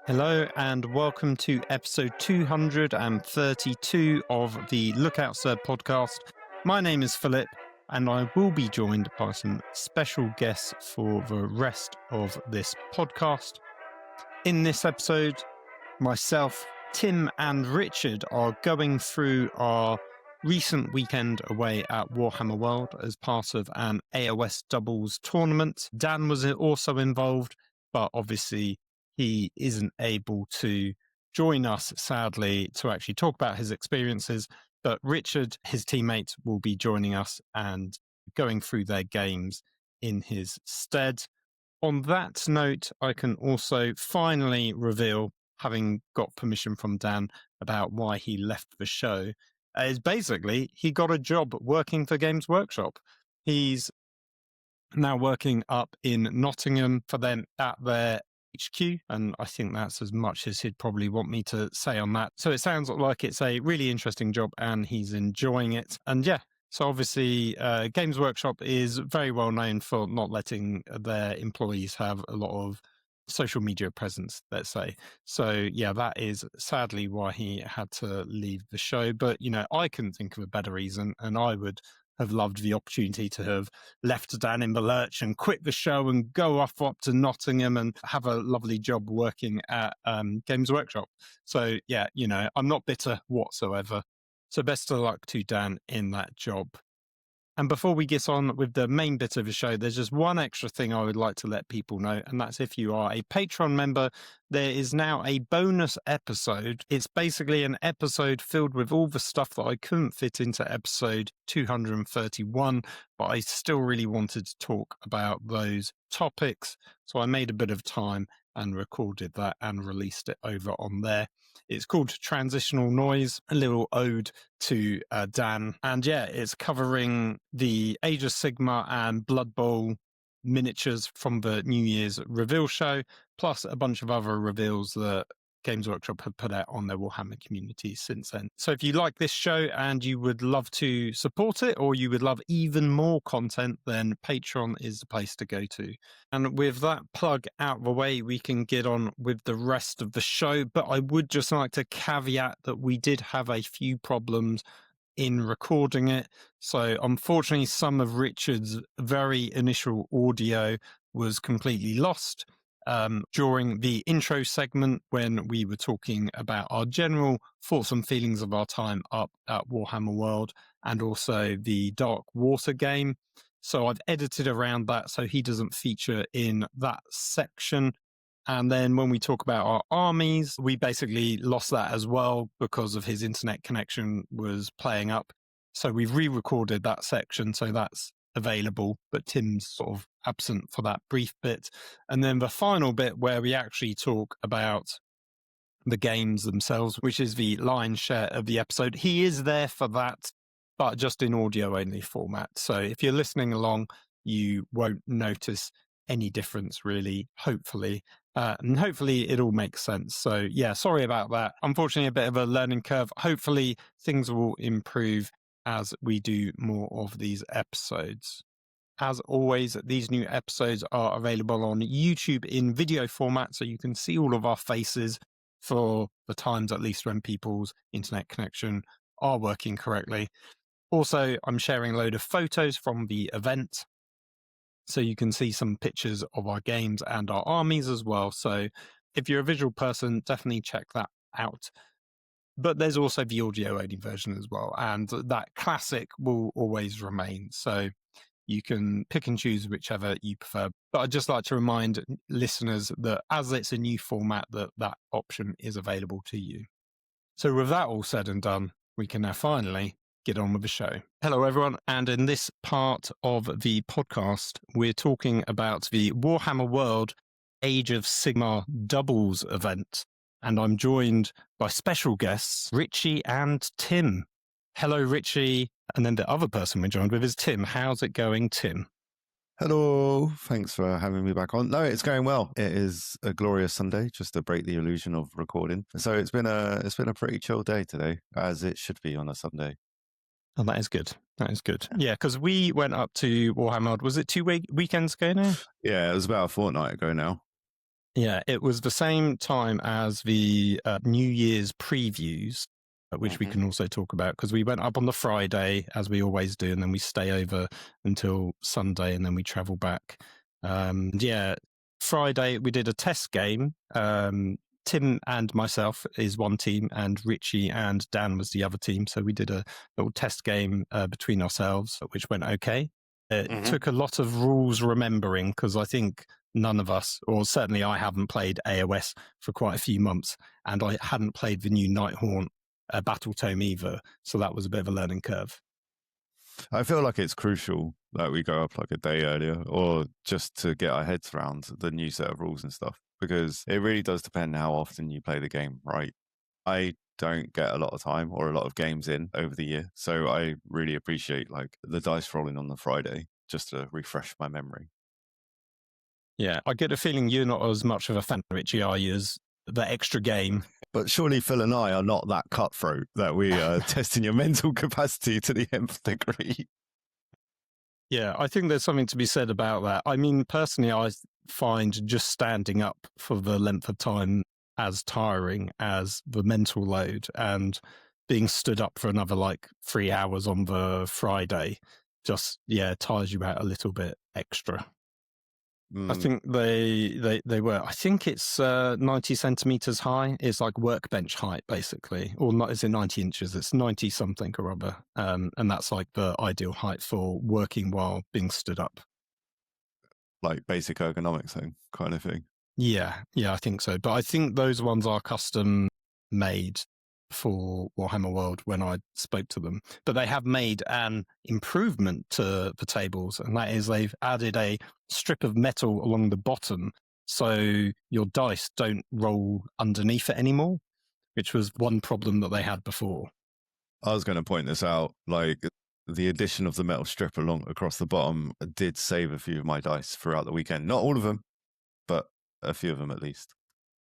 Hello and welcome to episode 232 of the Lookout Sir podcast. My name is Philip and I will be joined by some special guests for the rest of this podcast. In this episode, myself, Tim and Richard are going through our recent weekend away at Warhammer World as part of an AOS Doubles tournament. Dan was also involved, but obviously he isn't able to join us, sadly, to actually talk about his experiences. But Richard, his teammate, will be joining us and going through their games in his stead. On that note, I can also finally reveal, having got permission from Dan about why he left the show, is basically he got a job working for Games Workshop. He's now working up in Nottingham for them at their HQ, and I think that's as much as he'd probably want me to say on that. So it sounds like it's a really interesting job and he's enjoying it. And yeah, so obviously Games Workshop is very well known for not letting their employees have a lot of social media presence, let's say. So yeah, that is sadly why he had to leave the show. But, you know, I couldn't think of a better reason, and I would have loved the opportunity to have left Dan in the lurch and quit the show and go up to Nottingham and have a lovely job working at Games Workshop. So yeah, you know, I'm not bitter whatsoever. So best of luck to Dan in that job. And before we get on with the main bit of the show, there's just one extra thing I would like to let people know, and that's if you are a Patreon member, there is now a bonus episode. It's basically an episode filled with all the stuff that I couldn't fit into episode 231, but I still really wanted to talk about those topics. So I made a bit of time and recorded that and released it over on there. It's called Transitional Noise, a little ode to Dan. And yeah, it's covering the Age of Sigmar and Blood Bowl miniatures from the New Year's reveal show, plus a bunch of other reveals that Games Workshop have put out on their Warhammer community since then. So if you like this show and you would love to support it, or you would love even more content, then Patreon is the place to go to. And with that plug out the way, we can get on with the rest of the show. But I would just like to caveat that we did have a few problems in recording it. So unfortunately, some of Richard's very initial audio was completely lost during the intro segment when we were talking about our general thoughts and feelings of our time up at Warhammer World and also the Dark Water game. So I've edited around that so he doesn't feature in that section. And then when we talk about our armies, we basically lost that as well because of his internet connection was playing up. So we've re-recorded that section, so that's available, but Tim's sort of absent for that brief bit. And then the final bit where we actually talk about the games themselves, which is the lion's share of the episode. He is there for that, but just in audio only format. So if you're listening along, you won't notice any difference really, hopefully. And hopefully it all makes sense. So yeah, sorry about that. Unfortunately, a bit of a learning curve. Hopefully things will improve as we do more of these episodes. As always, these new episodes are available on YouTube in video format, so you can see all of our faces for the times, at least when people's internet connection are working correctly. Also, I'm sharing a load of photos from the event, so you can see some pictures of our games and our armies as well. So if you're a visual person, definitely check that out. But there's also the audio only version as well, and that classic will always remain. So you can pick and choose whichever you prefer. But I'd just like to remind listeners that as it's a new format, that option is available to you. So with that all said and done, we can now finally get on with the show. Hello, everyone. And in this part of the podcast, we're talking about the Warhammer World Age of Sigmar Doubles event. And I'm joined by special guests, Richie and Tim. Hello, Richie. And then the other person we're joined with is Tim. How's it going, Tim? Hello. Thanks for having me back on. No, it's going well. It is a glorious Sunday, just to break the illusion of recording. So it's been a pretty chill day today, as it should be on a Sunday. Oh, that is good. That is good. Yeah, because we went up to Warhammer World. Was it 2 weekends ago now? Yeah, it was about a fortnight ago now. Yeah, it was the same time as the New Year's previews, which we can also talk about, because we went up on the Friday, as we always do, and then we stay over until Sunday, and then we travel back. Yeah, Friday we did a test game. Tim and myself is one team, and Richie and Dan was the other team. So we did a little test game between ourselves, which went okay. It took a lot of rules remembering, because I think none of us, or certainly I haven't played AOS for quite a few months, and I hadn't played the new Nighthaunt battle tome either. So that was a bit of a learning curve. I feel like it's crucial that we go up like a day earlier, or just to get our heads around the new set of rules and stuff, because it really does depend how often you play the game, right? I don't get a lot of time or a lot of games in over the year, so I really appreciate like the dice rolling on the Friday just to refresh my memory. Yeah, I get a feeling you're not as much of a fan, Richie, are you, as the extra game? But surely Phil and I are not that cutthroat that we are testing your mental capacity to the nth degree. Yeah, I think there's something to be said about that. I mean, personally, I find just standing up for the length of time as tiring as the mental load, and being stood up for another like 3 hours on the Friday just, tires you out a little bit extra. I think they were. I think it's 90 centimeters high. It's like workbench height, basically, or not? Is it 90 inches? It's 90 something or other, and that's like the ideal height for working while being stood up. Like basic ergonomics thing, kind of thing. Yeah, I think so. But I think those ones are custom made for Warhammer World when I spoke to them. But they have made an improvement to the tables, and that is they've added a strip of metal along the bottom so your dice don't roll underneath it anymore, which was one problem that they had before. I was going to point this out, like the addition of the metal strip across the bottom did save a few of my dice throughout the weekend. Not all of them, but a few of them at least.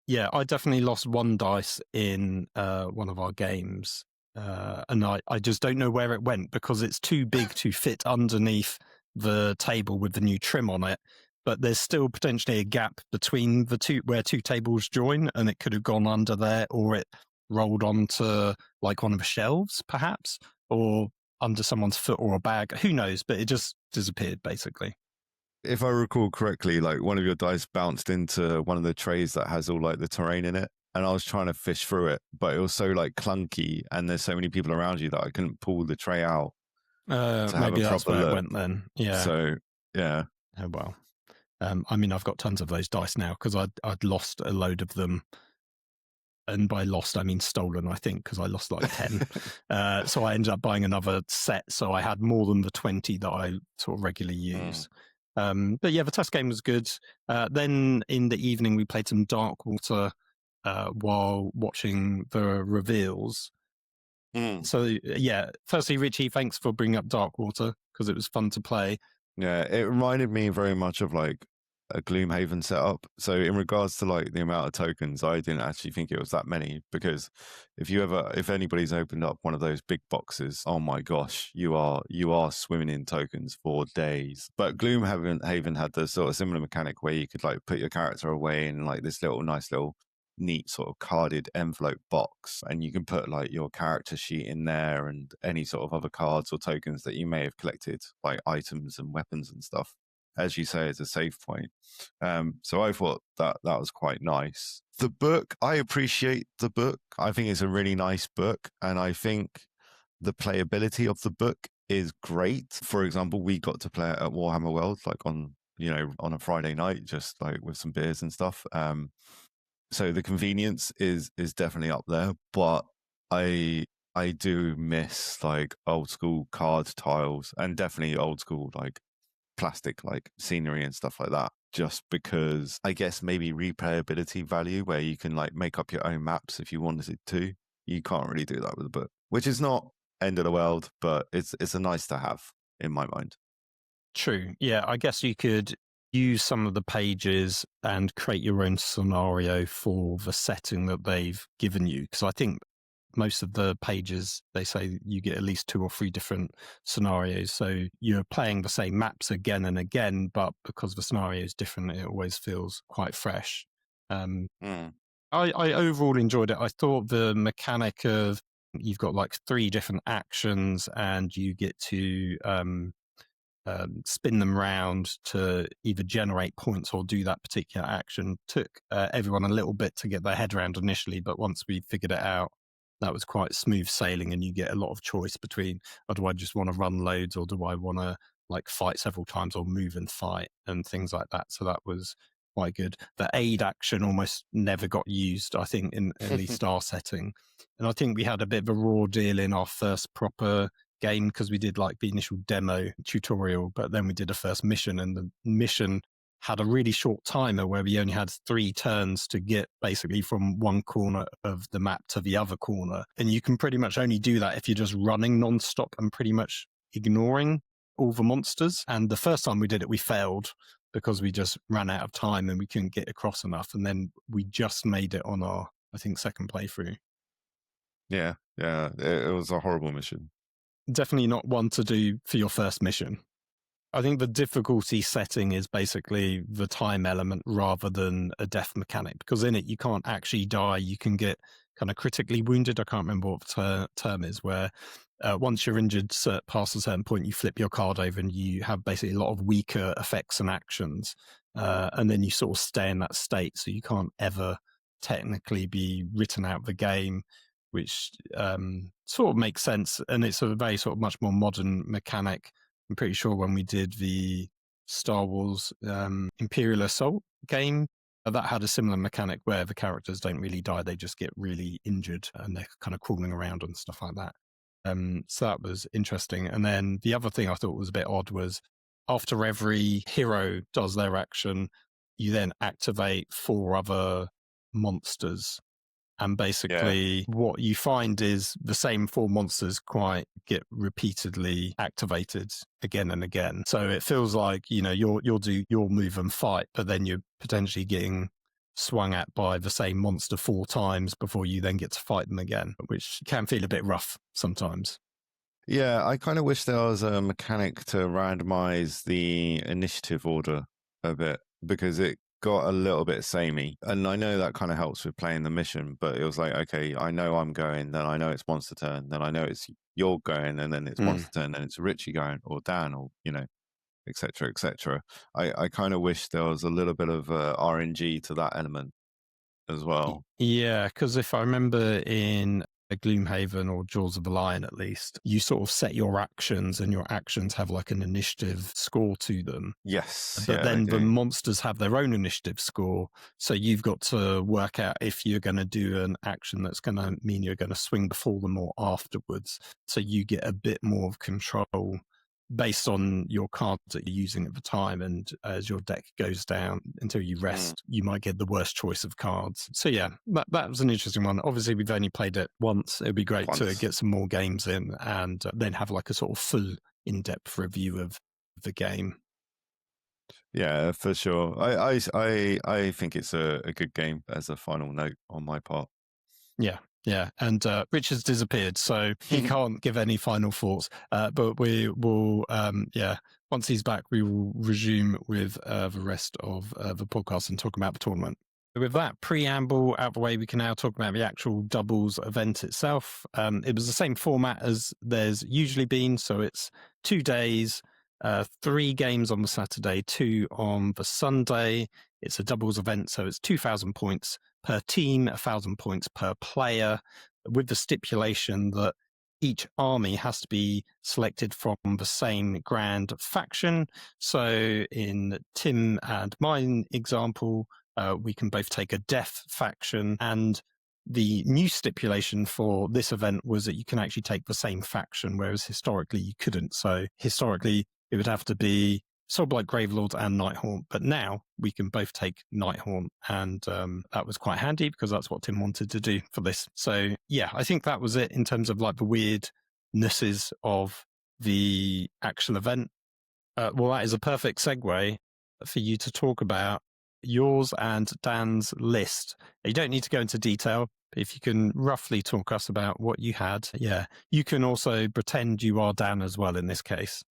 Yeah, I definitely lost one dice in one of our games, and I just don't know where it went, because it's too big to fit underneath the table with the new trim on it. But there's still potentially a gap between the two, where two tables join, and it could have gone under there, or it rolled onto like one of the shelves, perhaps, or under someone's foot or a bag. Who knows? But it just disappeared, basically. If I recall correctly, like one of your dice bounced into one of the trays that has all like the terrain in it, and I was trying to fish through it, but it was so like clunky, and there's so many people around you that I couldn't pull the tray out. Maybe that's where it went then. Yeah. So yeah. Oh well. I mean, I've got tons of those dice now, because I'd lost a load of them. And by lost, I mean stolen, I think, because I lost like 10. So I ended up buying another set. So I had more than the 20 that I sort of regularly use. But yeah, the test game was good. Then in the evening, we played some Darkwater while watching the reveals. So yeah, firstly, Richie, thanks for bringing up Darkwater, because it was fun to play. Yeah, it reminded me very much of like a Gloomhaven setup. So in regards to like the amount of tokens, I didn't actually think it was that many, because if anybody's opened up one of those big boxes, oh my gosh, you are swimming in tokens for days. But Gloomhaven had the sort of similar mechanic where you could like put your character away in like this nice little neat sort of carded envelope box, and you can put like your character sheet in there and any sort of other cards or tokens that you may have collected, like items and weapons and stuff, as you say, as a save point. So I thought that was quite nice. The book, I appreciate the book. I think it's a really nice book, and I think the playability of the book is great. For example, we got to play it at Warhammer World, like on a Friday night, just like with some beers and stuff. So the convenience is definitely up there, but I do miss like old school card tiles, and definitely old school like plastic like scenery and stuff like that, just because I guess maybe replayability value, where you can like make up your own maps if you wanted to. You can't really do that with a book, which is not end of the world, but it's a nice to have in my mind. True. Yeah, I guess you could use some of the pages and create your own scenario for the setting that they've given you, because I think most of the pages, they say you get at least 2 or 3 different scenarios. So you're playing the same maps again and again, but because the scenario is different, it always feels quite fresh. Mm. I overall enjoyed it. I thought the mechanic of you've got like 3 different actions and you get to spin them round to either generate points or do that particular action took everyone a little bit to get their head around initially, but once we figured it out, that was quite smooth sailing, and you get a lot of choice between, oh, do I just want to run loads, or do I want to like fight several times, or move and fight and things like that. So that was quite good. The aid action almost never got used, I think, in at least our setting. And I think we had a bit of a raw deal in our first proper game because we did like the initial demo tutorial, but then we did a first mission, and the mission had a really short timer where we only had 3 turns to get basically from one corner of the map to the other corner. And you can pretty much only do that if you're just running non-stop and pretty much ignoring all the monsters. And the first time we did it, we failed because we just ran out of time and we couldn't get across enough. And then we just made it on our, I think, second playthrough. Yeah, it was a horrible mission. Definitely not one to do for your first mission. I think the difficulty setting is basically the time element rather than a death mechanic, because in it you can't actually die. You can get kind of critically wounded. I can't remember what the term is, where once you're injured past a certain point, you flip your card over and you have basically a lot of weaker effects and actions. And then you sort of stay in that state. So you can't ever technically be written out of the game, which sort of makes sense. And it's a very sort of much more modern mechanic. I'm pretty sure when we did the Star Wars Imperial Assault game, that had a similar mechanic where the characters don't really die. They just get really injured and they're kind of crawling around and stuff like that. So that was interesting. And then the other thing I thought was a bit odd was after every hero does their action, you then activate 4 other monsters. And basically what you find is the same 4 monsters get repeatedly activated again and again. So it feels like, you'll do your move and fight, but then you're potentially getting swung at by the same monster 4 times before you then get to fight them again, which can feel a bit rough sometimes. Yeah, I kind of wish there was a mechanic to randomize the initiative order a bit, because it got a little bit samey. And I know that kind of helps with playing the mission, but it was like, okay, I know I'm going, then I know it's monster turn, then I know it's you're going, and then it's monster turn, then it's Richie going, or Dan, or, et cetera, et cetera. I kind of wish there was a little bit of RNG to that element as well. Yeah, because if I remember in Gloomhaven or Jaws of the Lion, at least, you sort of set your actions and your actions have like an initiative score to them. Yes. But then the monsters have their own initiative score. So you've got to work out if you're going to do an action that's going to mean you're going to swing before them or afterwards. So you get a bit more of control based on your cards that you're using at the time. And as your deck goes down until you rest, you might get the worst choice of cards. So yeah, that was an interesting one. Obviously, we've only played it once. It'd be great to get some more games in and then have like a sort of full in-depth review of the game. Yeah, for sure. I think it's a good game as a final note on my part. Yeah. And Richard's disappeared, so he can't give any final thoughts. But we will, once he's back, we will resume with the rest of the podcast and talk about the tournament. With that preamble out of the way, we can now talk about the actual doubles event itself. It was the same format as there's usually been, so it's 2 days, 3 games on the Saturday, 2 on the Sunday. It's a doubles event, so it's 2,000 points per team, 1,000 points per player, with the stipulation that each army has to be selected from the same grand faction. So in Tim and mine example, we can both take a death faction, and the new stipulation for this event was that you can actually take the same faction, whereas historically you couldn't. So historically it would have to be Soulblight Gravelord and Nighthaunt, but now we can both take Nighthaunt, and that was quite handy because that's what Tim wanted to do for this. So yeah, I think that was it in terms of like the weirdnesses of the actual event. Well, that is a perfect segue for you to talk about yours and Dan's list. You don't need to go into detail, but if you can roughly talk us about what you had. Yeah, you can also pretend you are Dan as well in this case.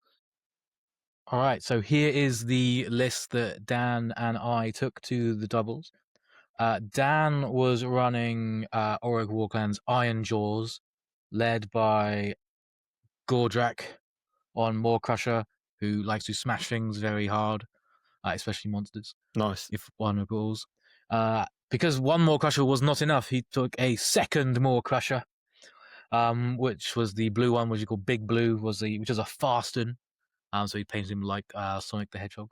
All right, so here is the list that Dan and I took to the doubles. Dan was running Orruk Warclans Ironjawz, led by Gordrak on Maw Crusher, who likes to smash things very hard, especially monsters, Nice. if one recalls. Because one Maw Crusher was not enough, he took a second Maw Crusher, which was the blue one, which you call Big Blue, which is a fasten. So he painted him like Sonic the Hedgehog.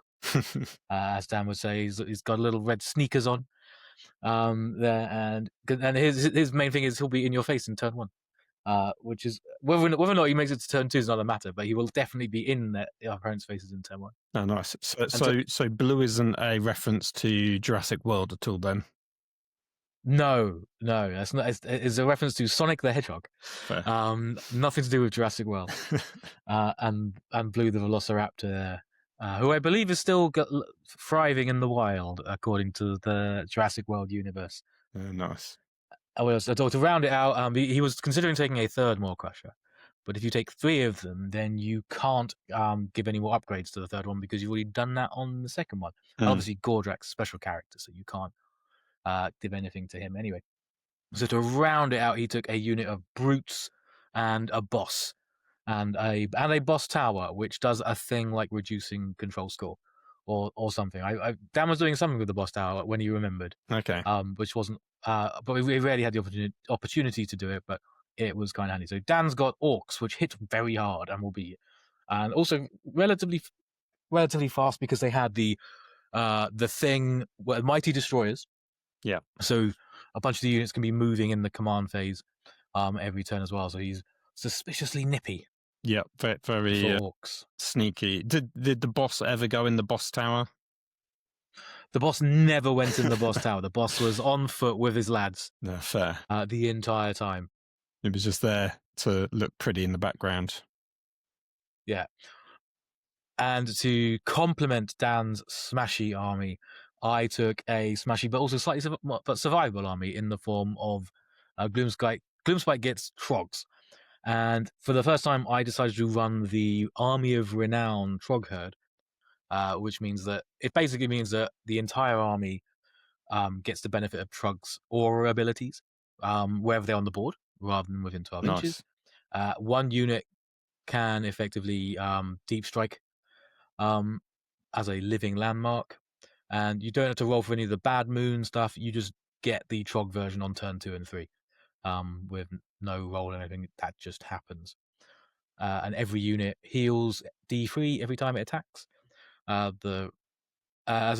As Dan would say, he's got little red sneakers on. There and his main thing is he'll be in your face in turn 1. Which is whether or not he makes it to turn 2 is not a matter, but he will definitely be in the opponent's faces in turn 1. Oh, nice. So blue isn't a reference to Jurassic World at all, then? No, that's not. It's a reference to Sonic the Hedgehog. Fair. Nothing to do with Jurassic World. And Blue the Velociraptor, who I believe is still thriving in the wild, according to the Jurassic World universe. Nice. So to round it out, he was considering taking a third Maw Crusher, but if you take 3 of them, then you can't give any more upgrades to the third one because you've already done that on the second one. And obviously, Gordrak's a special character, so you can't give anything to him anyway. So to round it out, he took a unit of brutes and a boss, and a boss tower, which does a thing like reducing control score or something. Dan was doing something with the boss tower when he remembered. Okay. Which wasn't. But we rarely had the opportunity to do it, but it was kind of handy. So Dan's got orcs, which hit very hard and will be, and also relatively fast because they had the thing mighty destroyers. Yeah. So a bunch of the units can be moving in the command phase every turn as well. So he's suspiciously nippy. Yeah, very orcs. Sneaky. Did the boss ever go in the boss tower? The boss never went in the boss tower. The boss was on foot with his lads. No, fair. The entire time. It was just there to look pretty in the background. Yeah. And to complement Dan's smashy army, I took a smashy but also slightly survivable army in the form of Gloomspite Gits Trogs. And for the first time, I decided to run the Army of Renown Trog Herd, which means that it basically means that the entire army gets the benefit of Trog's aura abilities wherever they're on the board, rather than within 12 inches. One unit can effectively deep strike as a living landmark, and you don't have to roll for any of the bad moon stuff. You just get the Trog version on turn 2 and 3 with no roll or anything. That just happens. And every unit heals D3 every time it attacks. As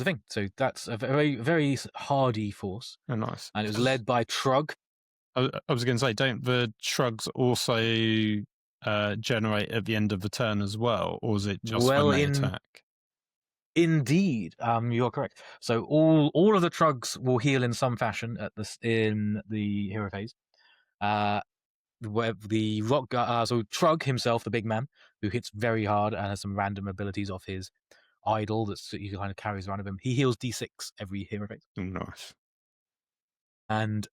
a thing. So that's a very, very hardy force. Oh, nice. And it was led by Trog. I was going to say, don't the Trogs also generate at the end of the turn as well? Or is it just when they attack? Indeed, you're correct. So all of the Trogs will heal in some fashion in the hero phase. Where the rock so Trog himself, the big man, who hits very hard and has some random abilities off his idol that he kind of carries around with him. He heals D6 every hero phase. Nice. And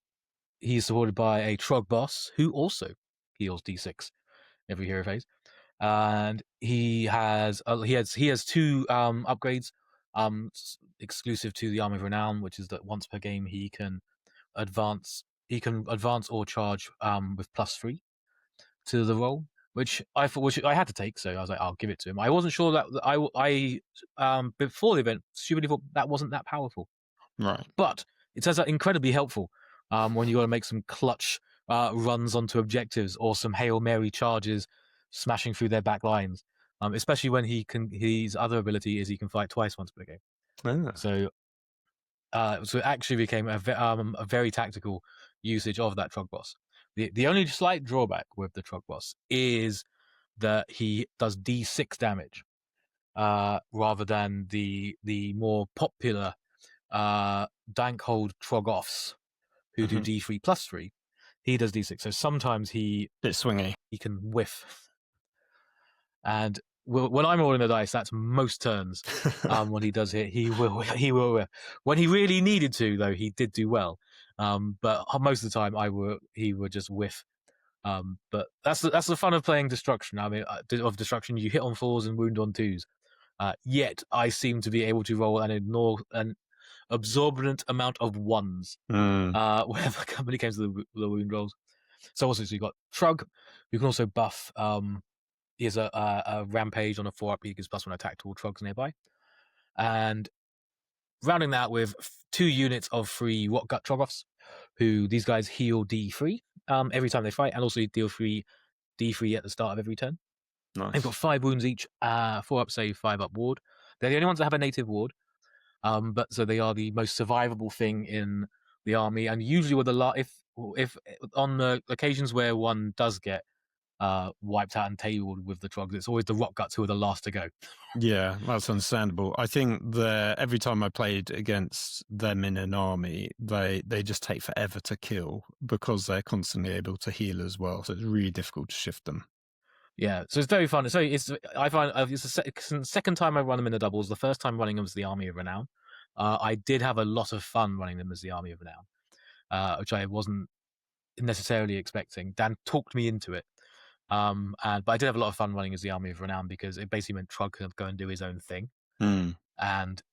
he's supported by a Trog boss who also heals D6 every hero phase. And he has 2 upgrades exclusive to the Army of Renown, which is that once per game he can advance or charge with +3 to the roll, which I had to take, so I was like, I'll give it to him. I wasn't sure that I before the event stupidly thought that wasn't that powerful, right? But it turns out incredibly helpful when you got to make some clutch runs onto objectives or some Hail Mary charges, smashing through their back lines. Especially when his other ability is he can fight twice once per game. So it actually became a very tactical usage of that Trog boss. The only slight drawback with the Trog boss is that he does D6 damage rather than the more popular Dankhold Troggoths who do D3 +3. He does D6, so sometimes he can whiff. And when I'm rolling the dice, that's most turns. When he does it, he will. When he really needed to, though, he did do well. But most of the time, he would just whiff. But that's the fun of playing destruction. I mean, of destruction, you hit on 4s and wound on 2s. Yet I seem to be able to roll and ignore absorbent amount of ones whenever company came to the wound rolls. So also, so you got Trug. You can also buff. He has a rampage on a 4-up. He gives +1 attack to all Trugs nearby, and rounding that with 2 units of free Rotgut Troggoths, who these guys heal D3 every time they fight, and also deal free D3 at the start of every turn. Nice. They've got 5 wounds each, 4-up save, 5-up ward. They're the only ones that have a native ward, but so they are the most survivable thing in the army. And usually, with if on the occasions where one does get wiped out and tabled with the Trogs, it's always the Rotguts who are the last to go. Yeah, that's understandable. I think every time I played against them in an army, they just take forever to kill because they're constantly able to heal as well. So it's really difficult to shift them. Yeah, so it's very fun. I find it's the second time I run them in the doubles. The first time running them as the Army of Renown. I did have a lot of fun running them as the Army of Renown, which I wasn't necessarily expecting. Dan talked me into it. But I did have a lot of fun running as the Army of Renown because it basically meant Trug could go and do his own thing, and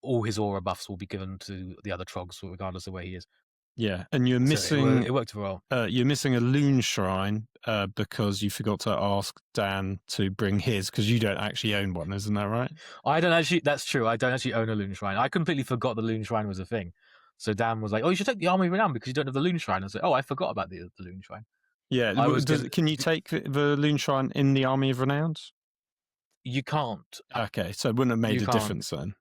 all his aura buffs will be given to the other Trogs regardless of where he is. Yeah, and you're missing. So it worked well. You're missing a Loon Shrine because you forgot to ask Dan to bring his, because you don't actually own one, isn't that right? I don't actually. That's true. I don't actually own a Loon Shrine. I completely forgot the Loon Shrine was a thing. So Dan was like, "Oh, you should take the Army of Renown because you don't have the Loon Shrine." I was like, "Oh, I forgot about the Loon Shrine." Yeah. Can you take the Loon Shrine in the Army of Renown? You can't. Okay, so it wouldn't have made a difference then.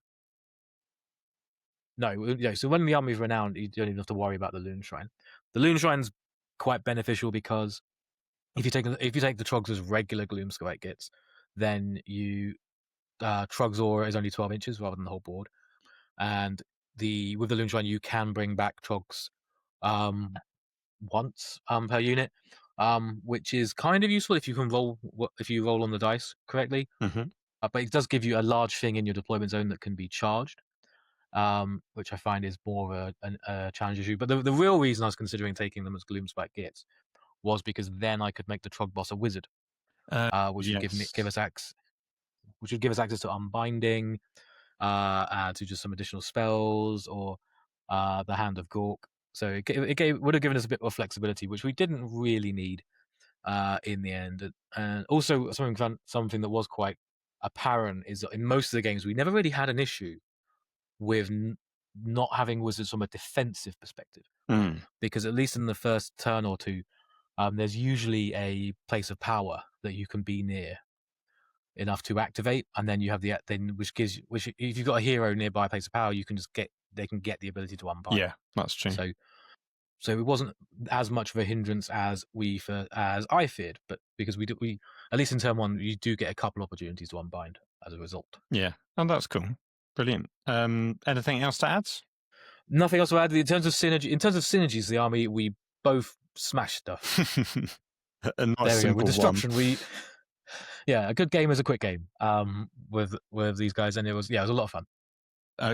No, yeah. So when in the Army of Renown, you don't even have to worry about the Loon Shrine. The Loon Shrine's quite beneficial because if you take the Trogs as regular Gloomspite Gits, then Trog's aura is only 12 inches rather than the whole board, and with the Loon Shrine you can bring back Trogs once per unit, which is kind of useful if you roll on the dice correctly. But it does give you a large thing in your deployment zone that can be charged. Which I find is more of a challenge issue. But the real reason I was considering taking them as Gloomspite Gits was because then I could make the Trog boss a wizard, which would give us access to Unbinding, to just some additional spells, or the Hand of Gork. So it would have given us a bit more flexibility, which we didn't really need in the end. And also something that was quite apparent is that in most of the games we never really had an issue with not having wizards from a defensive perspective, because at least in the first turn or two, there's usually a place of power that you can be near enough to activate, and then you have which if you've got a hero nearby a place of power, they can get the ability to unbind. Yeah, that's true. So it wasn't as much of a hindrance as I feared, but because we at least in turn 1 you do get a couple opportunities to unbind as a result. Yeah, and that's cool. Brilliant. Anything else to add? Nothing else to add. In terms of synergies, the army, we both smash stuff. A nice simple with destruction. One. A good game is a quick game. With these guys, and it was a lot of fun.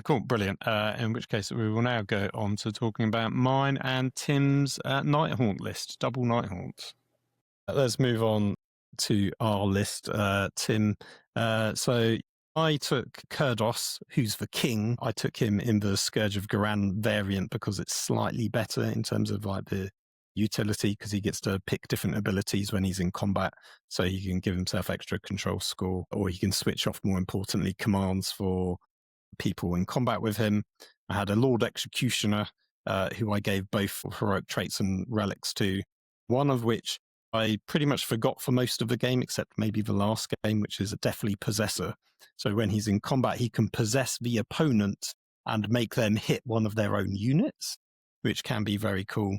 Cool, brilliant. In which case, we will now go on to talking about mine and Tim's Nighthaunt list, double Nighthaunt. Let's move on to our list, Tim. So I took Kurdos, who's the king. I took him in the Scourge of Garan variant because it's slightly better in terms of like the utility, because he gets to pick different abilities when he's in combat. So he can give himself extra control score, or he can switch off, more importantly, commands for people in combat with him. I had a Lord Executioner, who I gave both heroic traits and relics to, one of which I pretty much forgot for most of the game, except maybe the last game, which is a Deathly Possessor. So when he's in combat, he can possess the opponent and make them hit one of their own units, which can be very cool.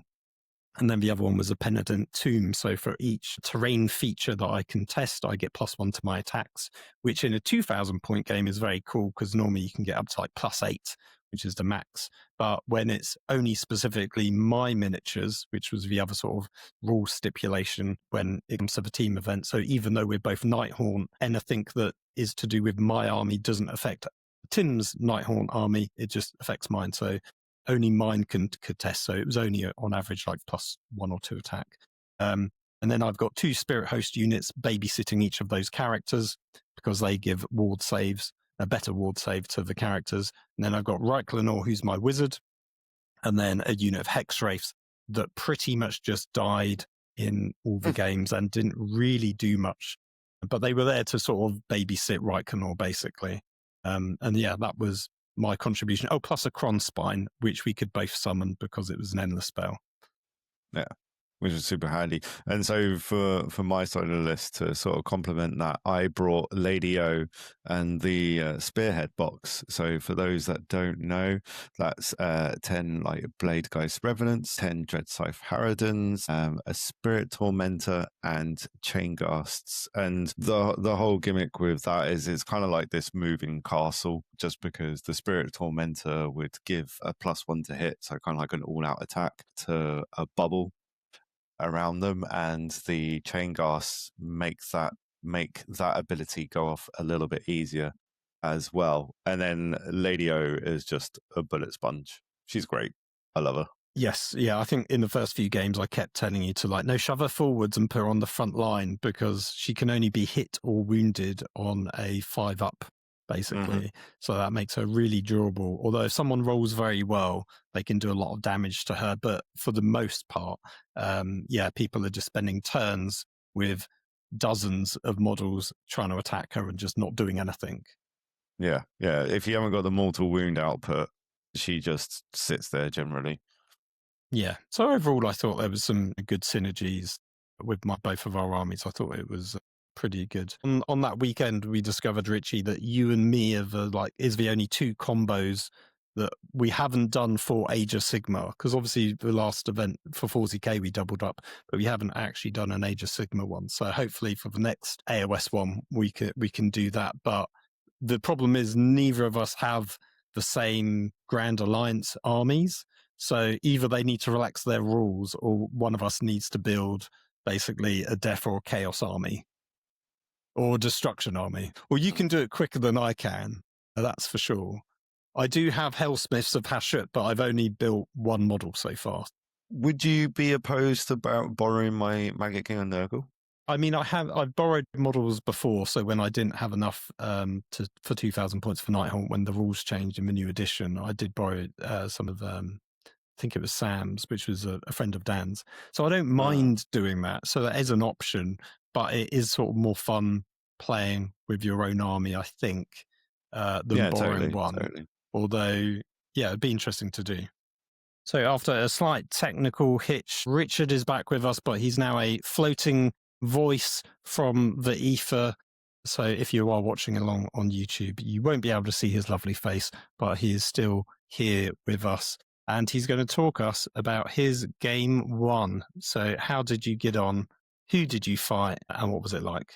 And then the other one was a Penitent Tomb. So for each terrain feature that I can test, I get +1 to my attacks, which in a 2,000 point game is very cool, because normally you can get up to like +8, which is the max. But when it's only specifically my miniatures, which was the other sort of rule stipulation when it comes to the team event. So even though we're both Nighthaunt, anything that is to do with my army doesn't affect Tim's Nighthaunt army, it just affects mine. So only mine could test. So it was only on average like +1 or 2 attack. And then I've got 2 Spirit Host units babysitting each of those characters, because they give ward saves. a better ward save to the characters. And then I've got Reiklanor, who's my wizard, and then a unit of Hex Wraiths that pretty much just died in all the games and didn't really do much. But they were there to sort of babysit Reiklanor, basically. And yeah, that was my contribution. Oh, plus a Cron Spine, which we could both summon because it was an endless spell. Yeah, which is super handy. And so for my side of the list, to sort of complement that, I brought Lady O and the Spearhead box. So for those that don't know, that's 10 like Bladegeist Revenants, 10 Dreadscythe Harridans, a Spirit Tormentor, and Chain Ghasts. And the whole gimmick with that is it's kind of like this moving castle, just because the Spirit Tormentor would give a +1 to hit, so kind of like an all-out attack to a bubble around them, and the Chain Ghasts make that ability go off a little bit easier as well. And then Lady O is just a bullet sponge. She's great. I love her. Yes, yeah. I think in the first few games, I kept telling you to no, shove her forwards and put her on the front line, because she can only be hit or wounded on a 5-up, basically. So that makes her really durable. Although if someone rolls very well, they can do a lot of damage to her. But for the most part, people are just spending turns with dozens of models trying to attack her and just not doing anything. Yeah. If you haven't got the mortal wound output, she just sits there generally. Yeah. So overall, I thought there was some good synergies with both of our armies. I thought it was pretty good. On that weekend, we discovered, Richie, that you and me is the only two combos that we haven't done for Age of Sigmar, because obviously the last event for 40k we doubled up, but we haven't actually done an Age of Sigmar one. So hopefully for the next AOS one, we can do that. But the problem is neither of us have the same Grand Alliance armies. So either they need to relax their rules, or one of us needs to build basically a Death or Chaos army, or a Destruction army. Well, you can do it quicker than I can, that's for sure. I do have Hellsmiths of Hashut, but I've only built one model so far. Would you be opposed about borrowing my Maggot King and Nurgle? I mean, I've borrowed models before, so when I didn't have enough for 2,000 points for Nighthaunt, when the rules changed in the new edition, I did borrow some of I think it was Sam's, which was a friend of Dan's. So I don't mind doing that. So that is an option, but it is sort of more fun playing with your own army, I think, than borrowing one. Totally. Although, yeah, it'd be interesting to do. So after a slight technical hitch, Richard is back with us, but he's now a floating voice from the ether. So if you are watching along on YouTube, you won't be able to see his lovely face, but he is still here with us. And he's going to talk us about his game one. So how did you get on? Who did you fight? And what was it like?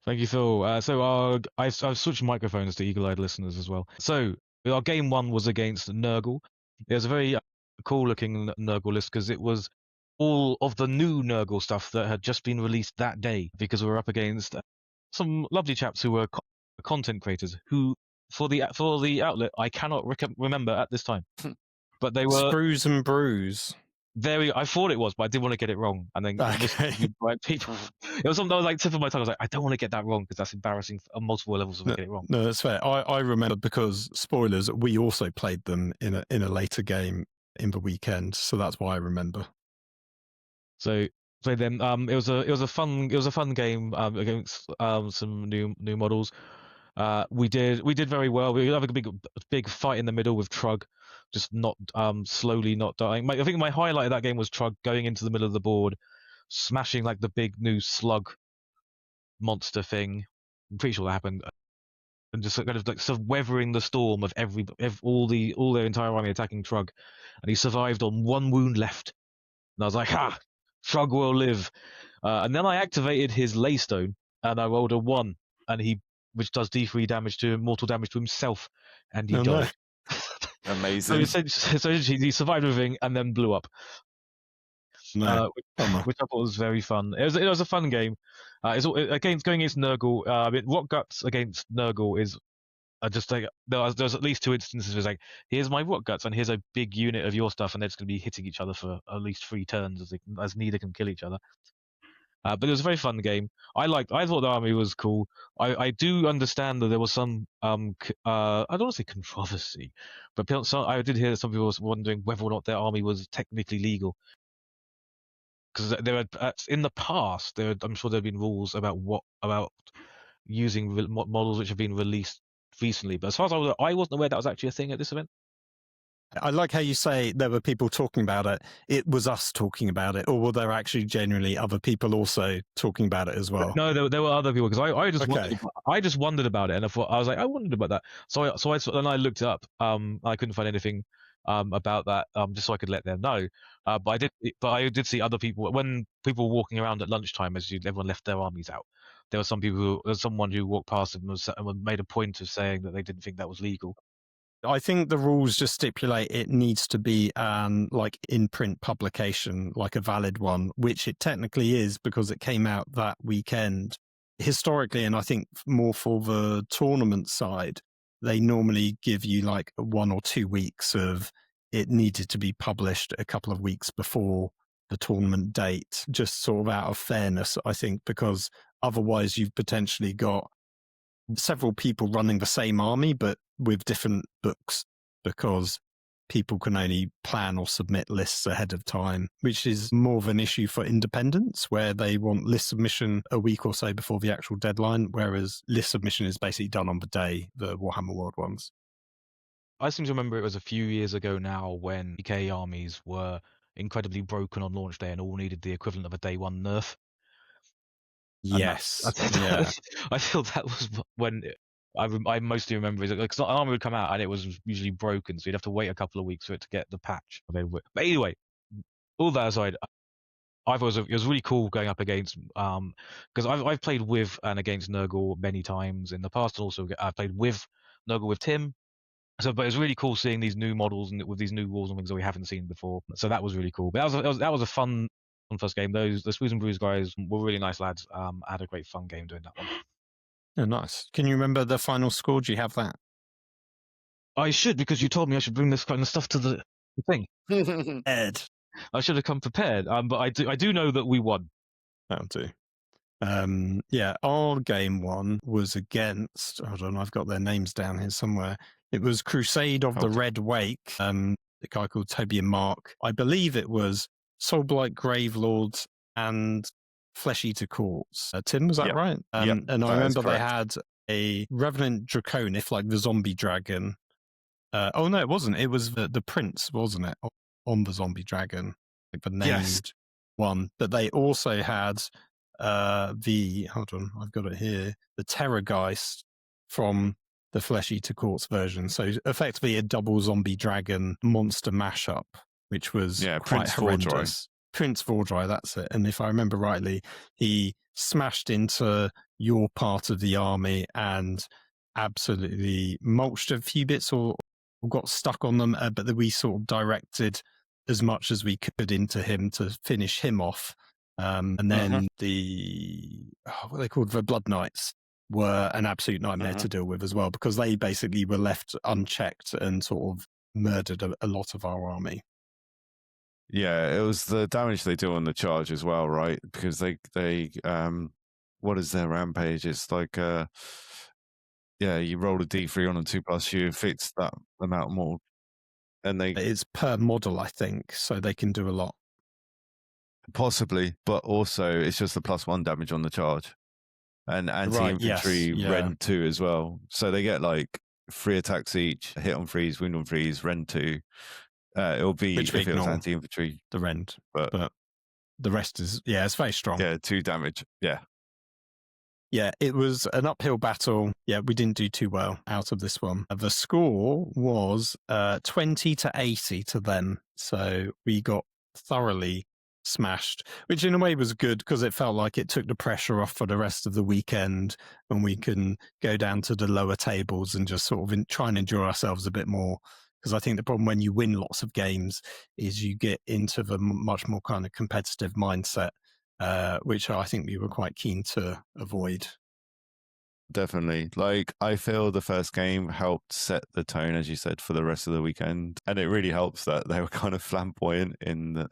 Thank you, Phil. I've switched microphones to eagle-eyed listeners as well. So our game one was against Nurgle. It was a very cool-looking Nurgle list, because it was all of the new Nurgle stuff that had just been released that day, because we were up against some lovely chaps who were content creators who, for the outlet, I cannot remember at this time. But they were Sprues and Brews. I thought it was, but I didn't want to get it wrong. And then people, it was something that was like tip of my tongue. I was like, I don't want to get that wrong, because that's embarrassing on multiple levels if I get it wrong. No, that's fair. I remember, because spoilers, we also played them in a later game in the weekend, so that's why I remember. So played them. It was a fun game against some new models. We did very well. We had a big fight in the middle with Trug, just slowly not dying. I think my highlight of that game was Trug going into the middle of the board, smashing like the big new slug monster thing. I'm pretty sure that happened, and just kind of like sort of weathering the storm of all their entire army attacking Trug, and he survived on one wound left. And I was like, ha! Trug will live. And then I activated his Laystone, and I rolled a 1, and which does D3 mortal damage to himself, and he died. No. Amazing. So he survived everything and then blew up. Which I thought was very fun. It was a fun game. Going against Nurgle. Rock Guts against Nurgle is just like there's at least 2 instances where it's like, here's my Rock Guts and here's a big unit of your stuff, and they're just going to be hitting each other for at least 3 turns as neither can kill each other. But it was a very fun game. I thought the army was cool. I do understand that there was some I don't want to say controversy, but I did hear that some people was wondering whether or not their army was technically legal. Because there had in the past, I'm sure there have been rules about using models which have been released recently. But as far as I wasn't aware that was actually a thing at this event. I like how you say there were people talking about it. It was us talking about it, or were there actually genuinely other people also talking about it as well? No, there were other people, because Okay. I just wondered about it, and I was like, I wondered about that. So I looked it up. I couldn't find anything about that, just so I could let them know. But I did see other people when people were walking around at lunchtime, as everyone left their armies out. There were someone who walked past and made a point of saying that they didn't think that was legal. I think the rules just stipulate it needs to be like in print publication, like a valid one, which it technically is because it came out that weekend. Historically, and I think more for the tournament side, they normally give you like 1 or 2 weeks of it needed to be published a couple of weeks before the tournament date, just sort of out of fairness, I think, because otherwise you've potentially got several people running the same army but with different books, because people can only plan or submit lists ahead of time, which is more of an issue for independents where they want list submission a week or so before the actual deadline, whereas list submission is basically done on the day, the Warhammer World ones. I seem to remember it was a few years ago now when UK armies were incredibly broken on launch day and all needed the equivalent of a day one nerf. Yes. Yeah. I feel that was when I mostly remember is because an army would come out and it was usually broken, so you'd have to wait a couple of weeks for it to get the patch. But anyway, all that aside, I thought it was really cool going up against because I've played with and against Nurgle many times in the past, and also I've played with Nurgle with Tim. So, but it's really cool seeing these new models and with these new rules and things that we haven't seen before. So that was really cool. But that was a fun first game. The Sprues and Brews guys were really nice lads. I had a great fun game doing that one. Oh, nice. Can you remember the final score? Do you have that? I should, because you told me I should bring this kind of stuff to the thing. Ed. I should have come prepared. But I do know that we won. That'll do. Yeah, our game one was against, hold on, I've got their names down here somewhere. It was Crusade of the Red Wake, the guy called Toby and Mark. I believe it was Soulblight Gravelords and Flesh Eater Courts. Tim, was that right? And I remember they had a Revenant Draconif, like the zombie dragon. Oh no, it wasn't. It was the prince, wasn't it? On the zombie dragon, like the named one. But they also had hold on, I've got it here, the Terrorgeist from the Flesh Eater Courts version. So effectively a double zombie dragon monster mashup, which was quite Prince horrendous. Prince Vordry, that's it. And if I remember rightly, he smashed into your part of the army and absolutely mulched a few bits or got stuck on them, but we sort of directed as much as we could into him to finish him off. And then what are they called? The Blood Knights were an absolute nightmare to deal with as well, because they basically were left unchecked and sort of murdered a lot of our army. Yeah, it was the damage they do on the charge as well, right? Because they what is their rampage? It's like you roll a D3 on a 2+, you fix that amount more. And it's per model, I think, so they can do a lot. Possibly, but also it's just the +1 damage on the charge. And anti-infantry Rend 2 as well. So they get like 3 attacks each, hit on freeze, wound on freeze, Rend 2. It'll be if it was anti-infantry. The Rend, but the rest is, it's very strong. Yeah, 2 damage. Yeah. Yeah, it was an uphill battle. Yeah, we didn't do too well out of this one. The score was 20-80 to them. So we got thoroughly smashed, which in a way was good because it felt like it took the pressure off for the rest of the weekend when we can go down to the lower tables and just sort of try and enjoy ourselves a bit more. Because I think the problem when you win lots of games is you get into the much more kind of competitive mindset, which I think we were quite keen to avoid. Definitely. Like, I feel the first game helped set the tone, as you said, for the rest of the weekend, and it really helps that they were kind of flamboyant in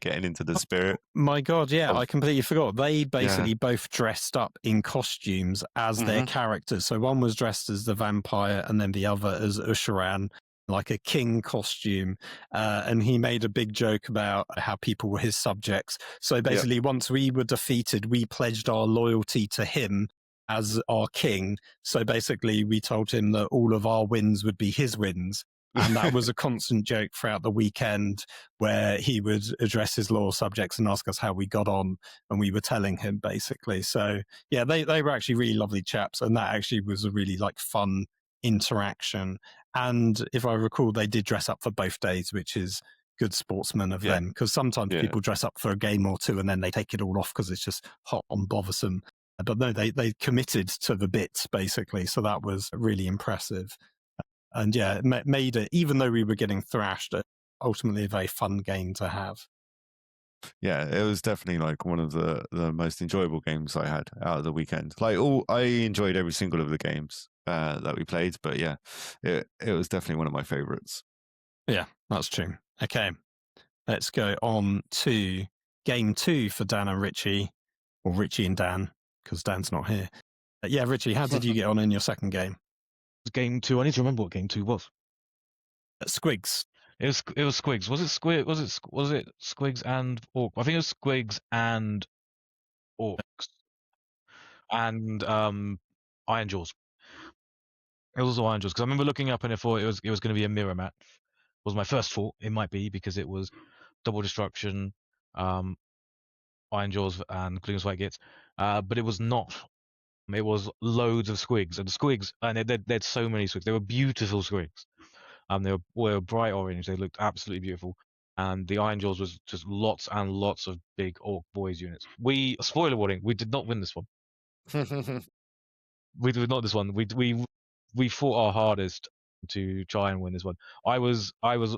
getting into the spirit. My God, yeah, I completely forgot. They basically Yeah. both dressed up in costumes as their characters. So one was dressed as the vampire, and then the other as Usharan, like a king costume. And he made a big joke about how people were his subjects. So basically, once we were defeated, we pledged our loyalty to him as our king. So basically, we told him that all of our wins would be his wins. And that was a constant joke throughout the weekend, where he would address his loyal subjects and ask us how we got on, and we were telling him, basically. So yeah, they were actually really lovely chaps, and that actually was a really like fun interaction. And if I recall, they did dress up for both days, which is good sportsmen of them, because sometimes people dress up for a game or two and then they take it all off because it's just hot and bothersome. But no, they committed to the bits, basically. So that was really impressive. And yeah, it made it, even though we were getting thrashed, ultimately a very fun game to have. Yeah, it was definitely like one of the most enjoyable games I had out of the weekend. Like, I enjoyed every single of the games that we played, but yeah, it was definitely one of my favorites. Yeah, that's true. Okay, let's go on to game 2 for Dan and Richie, or Richie and Dan, because Dan's not here. Yeah, Richie, how did you get on in your second game? Game 2. I need to remember what game 2 was. Squigs. It was Squigs. Was it Squigs and Orc? I think it was Squigs and Orcs and Ironjawz. It was also Ironjawz, because I remember looking up and I thought it was going to be a mirror match. Was my first thought. It might be because it was double destruction, Ironjawz and Gloomspite Gits, but it was not. It was loads of squigs, and squigs, and they had so many squigs. They were beautiful squigs. They were bright orange. They looked absolutely beautiful. And the Ironjawz was just lots and lots of big Orc boys units. Spoiler warning, we did not win this one. We did not this one. We fought our hardest to try and win this one. I was as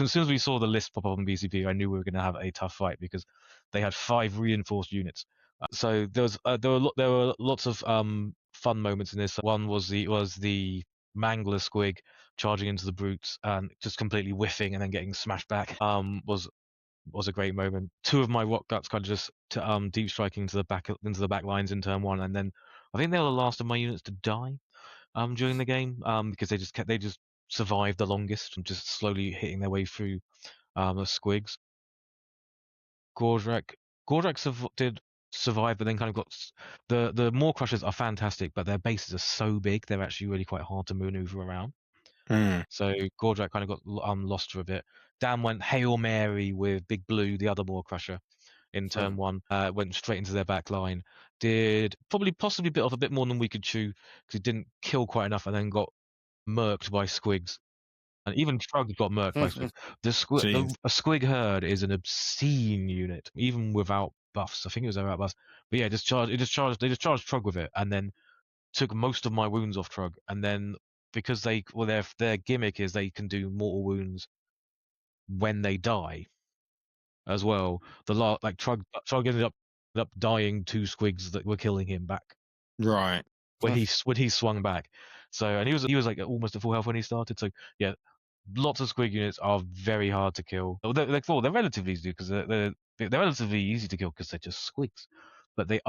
soon as we saw the list pop up on BCP, I knew we were going to have a tough fight, because they had 5 reinforced units. So there were lots of fun moments in this. One was the Mangler Squig charging into the brutes and just completely whiffing and then getting smashed back. Was a great moment. 2 of my rock guts kind of just deep striking into the back lines in turn 1, and then I think they were the last of my units to die during the game, because they just survived the longest and just slowly hitting their way through the squigs. Gordrak did survive, but then kind of got the Maw Crushers are fantastic, but their bases are so big they're actually really quite hard to maneuver around. So Gordrak kind of got lost for a bit. Dan went Hail Mary with Big Blue, the other Maw Crusher, in turn 1. Went straight into their back line. Did possibly bit off a bit more than we could chew, because he didn't kill quite enough, and then got murked by squigs. And even Troggoths got murked by squigs. A squig herd is an obscene unit, even without buffs. I think it was without buffs. But yeah, they just charged Trog with it, and then took most of my wounds off Trog. And then because their gimmick is they can do mortal wounds when they die as well. Trog ended up dying 2 squigs that were killing him back. Right. When he swung back. So, and he was like almost at full health when he started. So yeah, lots of squig units are very hard to kill. They're relatively easy because they're relatively easy to kill because they're just squigs, but they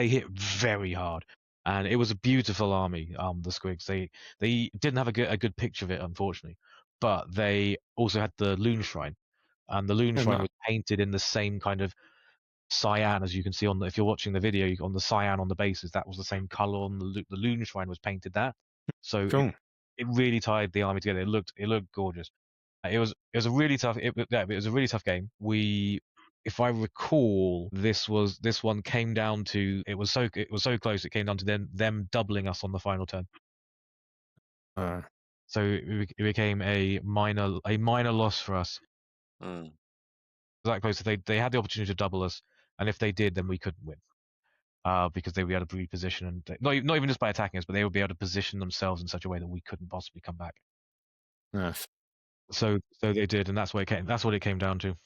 hit very hard. And it was a beautiful army. The squigs, they didn't have a good picture of it, unfortunately, but they also had the Loon Shrine, and the Loon Shrine was painted in the same kind of cyan as you can see if you're watching the video, on the cyan on the bases, that was the same color on the Loon Shrine was painted there. So cool. It really tied the army together. It looked gorgeous. It was a really tough. It was a really tough game. If I recall, this one came down to it was so close. It came down to them doubling us on the final turn. So it became a minor loss for us. That close. They had the opportunity to double us, and if they did, then we couldn't win. Because they would be able to reposition, and not even just by attacking us, but they would be able to position themselves in such a way that we couldn't possibly come back. Yes. So they did, and that's what it came down to.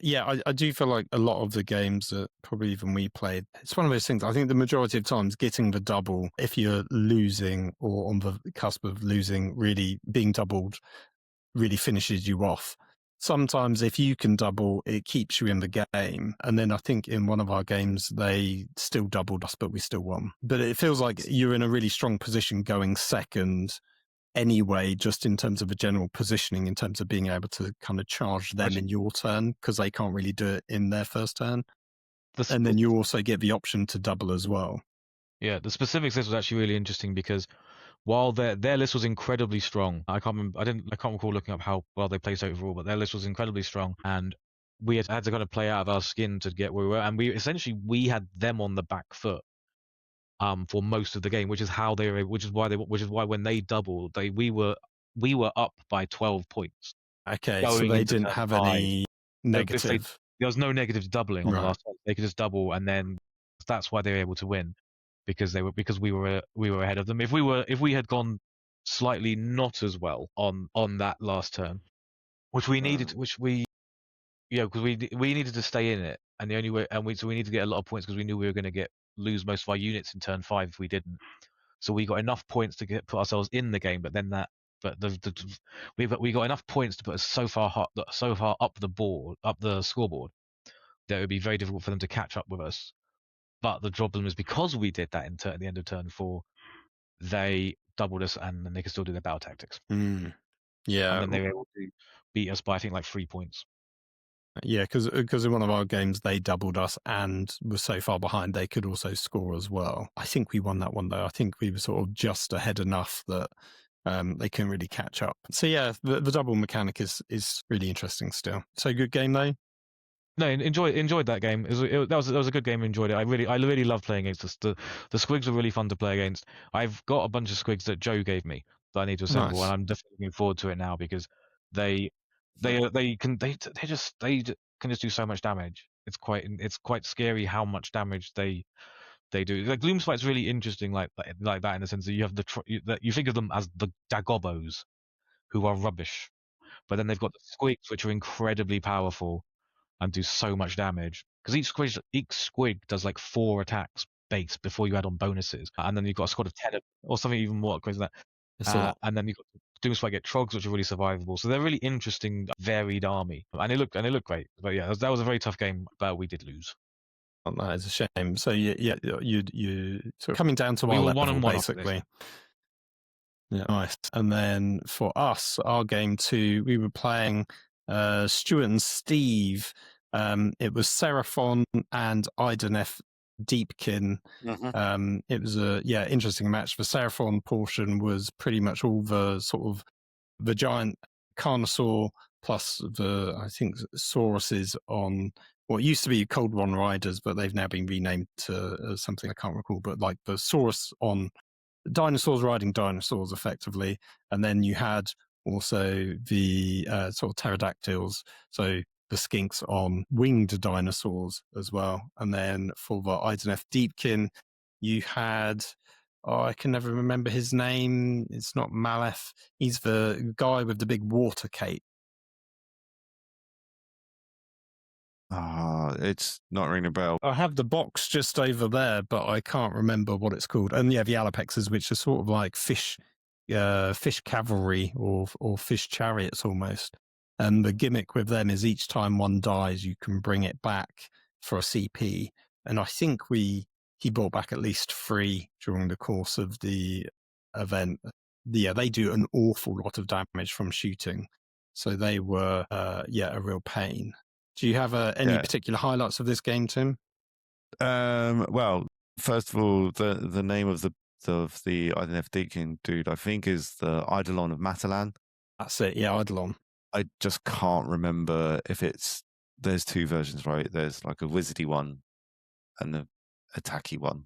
Yeah, I do feel like a lot of the games that probably even we played, it's one of those things. I think the majority of times getting the double, if you're losing or on the cusp of losing, really being doubled really finishes you off. Sometimes if you can double, it keeps you in the game. And then I think in one of our games, they still doubled us, but we still won. But it feels like you're in a really strong position going second anyway, just in terms of a general positioning, in terms of being able to kind of charge them in your turn, because they can't really do it in their first turn. And then you also get the option to double as well. Yeah, the specifics list was actually really interesting because while their list was incredibly strong, I can't recall looking up how well they placed overall, but their list was incredibly strong, and we had to kind of play out of our skin to get where we were, and we had them on the back foot for most of the game, which is why when they doubled, we were up by 12 points. Okay, so they didn't have any negative. There was no negative doubling on the last one. They could just double, and then that's why they were able to win, because we were ahead of them. If we had gone slightly not as well on that last turn, because we needed to stay in it, and the only way, so we need to get a lot of points because we knew we were going to lose most of our units in turn 5 if we didn't. So we got enough points to put ourselves in the game, but then we got enough points to put us so far up the scoreboard, that it would be very difficult for them to catch up with us. But the problem is, because we did that at the end of turn 4, they doubled us, and then they could still do their battle tactics. Yeah, and then they were able to beat us by, I think, like 3 points. Yeah, because in one of our games they doubled us and were so far behind they could also score as well. I think we won that one though. I think we were sort of just ahead enough that they couldn't really catch up. So yeah, the double mechanic is really interesting still. So good game though. No, enjoyed that game. That was a good game. Enjoyed it. I really love playing against this. The squigs were really fun to play against. I've got a bunch of squigs that Joe gave me that I need to assemble, and I'm definitely looking forward to it now because they can just do so much damage. It's quite scary how much damage they do. Like Gloomspite's really interesting like that in the sense that you have you think of them as the Dagobos, who are rubbish, but then they've got the squigs, which are incredibly powerful and do so much damage, because each squig does like 4 attacks base before you add on bonuses, and then you've got a squad of 10 or something even more crazy than that. And then you've got Doomspite get Trogs, which are really survivable. So they're really interesting, varied army, and they look great. But yeah, that was a very tough game, but we did lose. Oh, that is a shame. So you sort of coming down to our level, basically. Yeah, nice. And then for us, our game 2, we were playing Stuart and Steve. It was Seraphon and Idenef Deepkin. It was a interesting match. The Seraphon portion was pretty much all the sort of the giant Carnosaur plus the, I think, Sauruses on what used to be Cold One Riders, but they've now been renamed to something I can't recall. But like the Saurus on dinosaurs riding dinosaurs, effectively, and then you had also the sort of pterodactyls, so the skinks on winged dinosaurs as well. And then for the Idenef Deepkin, you had, I can never remember his name. It's not Malef. He's the guy with the big water cape. It's not ringing a bell. I have the box just over there, but I can't remember what it's called. And yeah, the Alapexes, which are sort of like fish cavalry or fish chariots almost. And the gimmick with them is each time one dies, you can bring it back for a CP. And I think he brought back at least 3 during the course of the event. Yeah, they do an awful lot of damage from shooting. So they were, a real pain. Do you have any particular highlights of this game, Tim? Well, first of all, the name of the Idenef Deepkin dude, I think, is the Eidolon of Matalan. That's it, yeah, Eidolon. I just can't remember if there's 2 versions, right? There's like a wizardy one and the attacky one,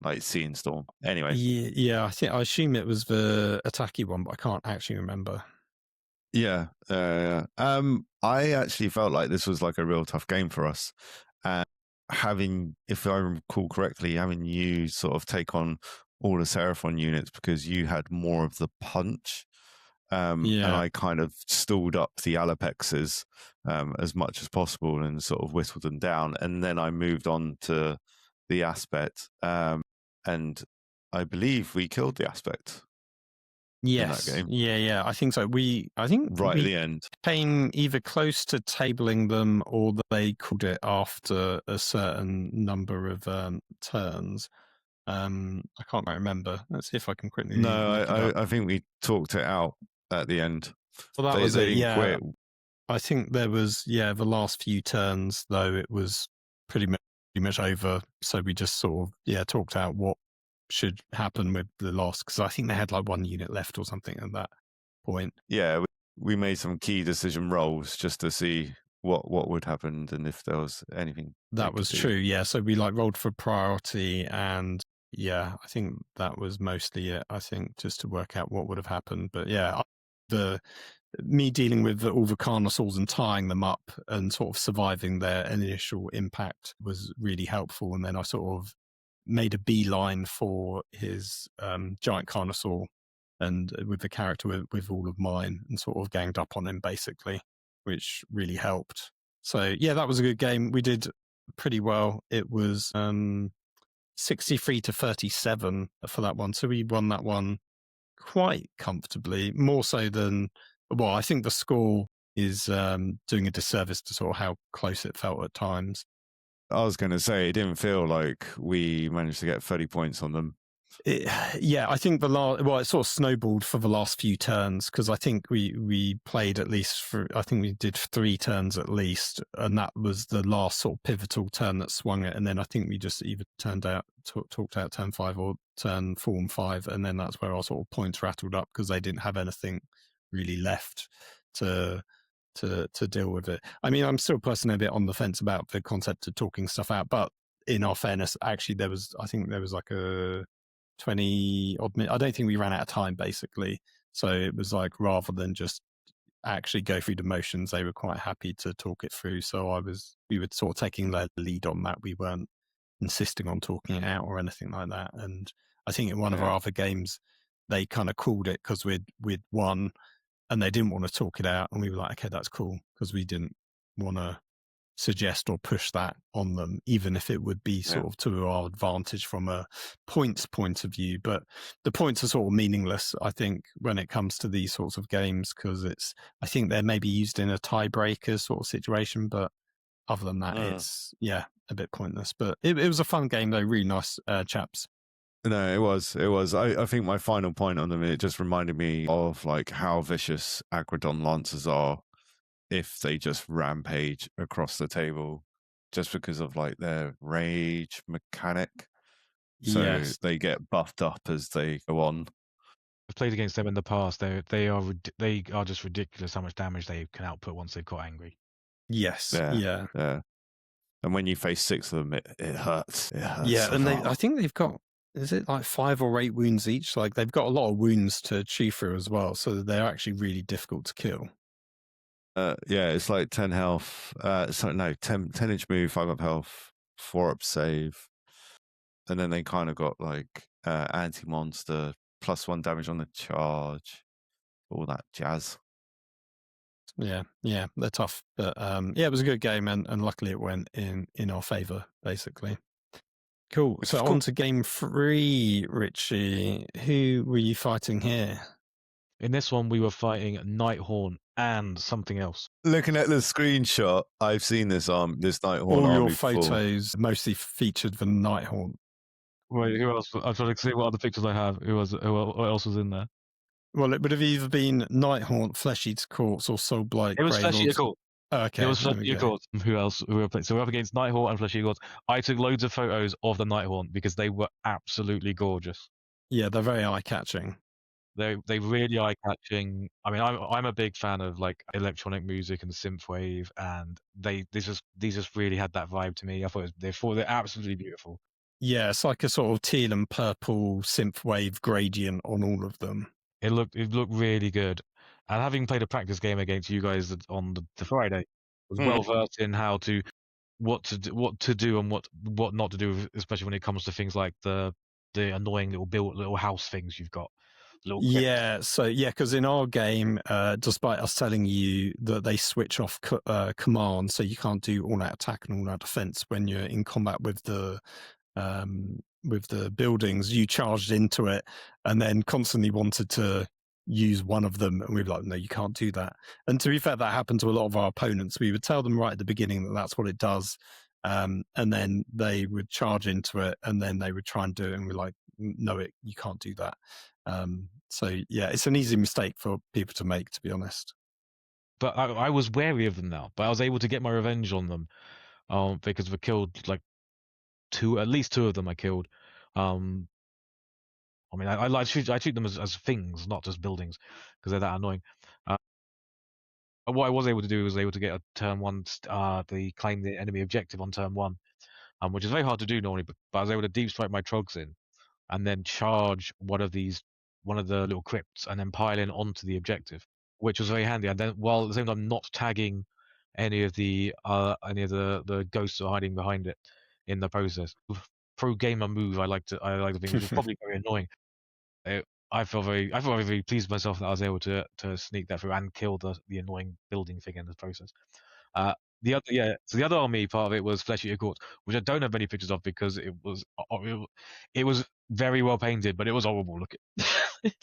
like Sea and Storm. Anyway. Yeah, I assume it was the attacky one, but I can't actually remember. Yeah. I actually felt like this was like a real tough game for us. And having, if I recall correctly, having you sort of take on all the Seraphon units because you had more of the punch. And I kind of stalled up the alapexes as much as possible and sort of whistled them down. And then I moved on to the aspect, and I believe we killed the aspect. Yes. In that game. Yeah. I think so. I think right at the end came either close to tabling them, or they called it after a certain number of turns. I can't quite remember. Let's see if I can quickly. No, I think we talked it out at the end. Well, that was it. Didn't quit. I think there was the last few turns though it was pretty much over. So we just sort of talked out what should happen with the loss, because I think they had like one unit left or something at that point. Yeah, we made some key decision rolls just to see what would happen and if there was anything. That was true. Yeah, so we like rolled for priority, and I think that was mostly it. I think just to work out what would have happened. But me dealing with all the Carnosaurs and tying them up and sort of surviving their initial impact was really helpful. And then I sort of made a beeline for his giant Carnosaur, and with the character with all of mine, and sort of ganged up on him basically, which really helped. So that was a good game. We did pretty well. It was 63-37 for that one. So we won that one quite comfortably, more so than, I think the score is doing a disservice to sort of how close it felt at times. I was going to say, it didn't feel like we managed to get 30 points on them. I think it sort of snowballed for the last few turns, because I think we played at least I think we did 3 turns at least, and that was the last sort of pivotal turn that swung it. And then I think we just either talked out turn 5 or turn 4 and 5, and then that's where our sort of points rattled up, because they didn't have anything really left to deal with it. I mean, I'm still personally a bit on the fence about the concept of talking stuff out, but in our fairness, actually there was like a 20 odd minutes. I don't think we ran out of time basically. So it was like, rather than just actually go through the motions, they were quite happy to talk it through. So we were sort of taking the lead on that. We weren't insisting on talking it out or anything like that. And I think in one of our other games, they kind of called it because we'd won, and they didn't want to talk it out, and we were like, okay, that's cool, because we didn't want to suggest or push that on them, even if it would be sort of to our advantage from a points point of view. But the points are sort of meaningless, I think, when it comes to these sorts of games, because I think they're maybe used in a tiebreaker sort of situation, but other than that, it's a bit pointless. But it was a fun game though, really nice chaps. No, it was. I think my final point on them, it just reminded me of like how vicious Agrodon Lancers are if they just rampage across the table, just because of like their rage mechanic. So they get buffed up as they go on. I've played against them in the past. They are just ridiculous how much damage they can output once they've got angry. Yes. Yeah. And when you face 6 of them, it hurts. It hurts. Yeah, and I think they've got, is it like 5 or 8 wounds each? Like they've got a lot of wounds to chew through as well, so they're actually really difficult to kill. It's like 10 health. 10 inch move, 5 up health, 4 up save, and then they kind of got like anti-monster, +1 damage on the charge, all that jazz. Yeah, they're tough, but it was a good game, and luckily it went in our favor, basically. Cool. So on to game 3, Richie. Who were you fighting here? In this one, we were fighting Nighthaunt and something else. Looking at the screenshot, I've seen this Nighthaunt. All your photos mostly featured the Nighthaunt. Wait, who else? I'm trying to see what other pictures I have. Who else was in there? Well, it would have either been Nighthaunt, Flesh Eater Corpse, or Soulblight. It was Flesh Eater Corpse. Oh, okay. It was Flesh Eater Corpse. Who else? We were playing. So we're up against Nighthaunt and Flesh Eater Corpse. I took loads of photos of the Nighthaunt because they were absolutely gorgeous. Yeah, they're very eye-catching. They really eye-catching. I mean, I'm a big fan of like electronic music and synthwave, and these just really had that vibe to me. I thought they're absolutely beautiful. Yeah, it's like a sort of teal and purple synthwave gradient on all of them. It looked really good. And having played a practice game against you guys on the Friday, I was well versed in what to do and what not to do, especially when it comes to things like the annoying little house things you've got. little crypt. Yeah, so because in our game, despite us telling you that they switch off command, so you can't do all-out attack and all-out defense when you're in combat with the buildings, you charged into it and then constantly wanted to use one of them, and we were like, no, you can't do that. And to be fair, that happened to a lot of our opponents. We would tell them right at the beginning that that's what it does, and then they would charge into it, and then they would try and do it, and we're like, no, you can't do that. So yeah, it's an easy mistake for people to make, to be honest. But I was wary of them now, but I was able to get my revenge on them, because we killed like at least two of them. I killed. I mean, I treat them as things, not just buildings, because they're that annoying. What I was able to do was able to get a turn one, they claim the enemy objective on turn one, which is very hard to do normally. But I was able to deep strike my trogs in, and then charge one of the little crypts, and then pile in onto the objective, which was very handy. And then while at the same time not tagging any of the ghosts who are hiding behind it in the process. Pro gamer move. I like to think, which is probably very annoying. I felt very pleased with myself that I was able to sneak that through and kill the annoying building thing in the process. So the other army part of it was Flesh Eater Courts, which I don't have many pictures of because it was very well painted, but it was horrible looking.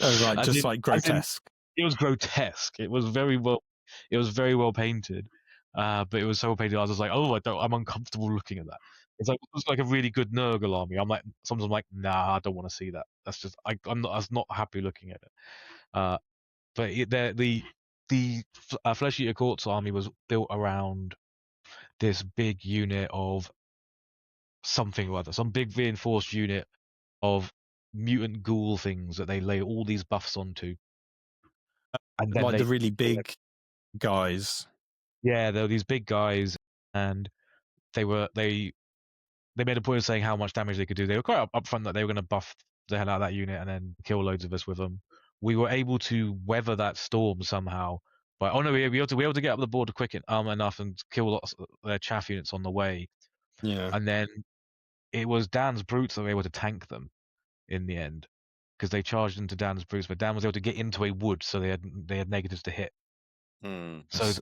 Oh, right, just like grotesque. It was grotesque. It was very well painted, but it was so painted. I was just like, I'm uncomfortable looking at that. It's like a really good Nurgle army. Sometimes I'm like, nah, I don't want to see that. That's just I was not happy looking at it. But the Flesh Eater Courts army was built around this big unit of something or other, some big reinforced unit of mutant ghoul things that they lay all these buffs onto. And then like the really big guys. Yeah, there were these big guys, and they made a point of saying how much damage they could do. They were quite upfront that they were going to buff the hell out of that unit and then kill loads of us with them. We were able to weather that storm somehow. But we were able to get up the board quick enough and kill lots of their chaff units on the way. Yeah. And then it was Dan's brutes that were able to tank them in the end, because they charged into Dan's brutes, but Dan was able to get into a wood, so they had negatives to hit. So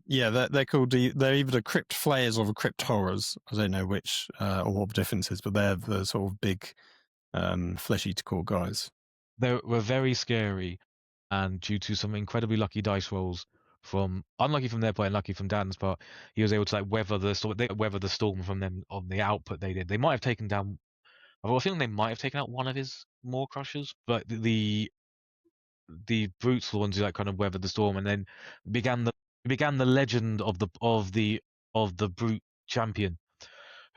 they're called they're either the crypt flayers or the crypt horrors. I don't know which or what the difference is, but they're the sort of big Flesh Eater Court guys. They were very scary, and due to some incredibly lucky dice rolls unlucky from their part and lucky from Dan's part, he was able to weather the storm from them on the output they did. They might have taken down. I was thinking they might have taken out one of his Maw Crushers, but the brutes were the ones who kind of weathered the storm, and then began the legend of the brute champion,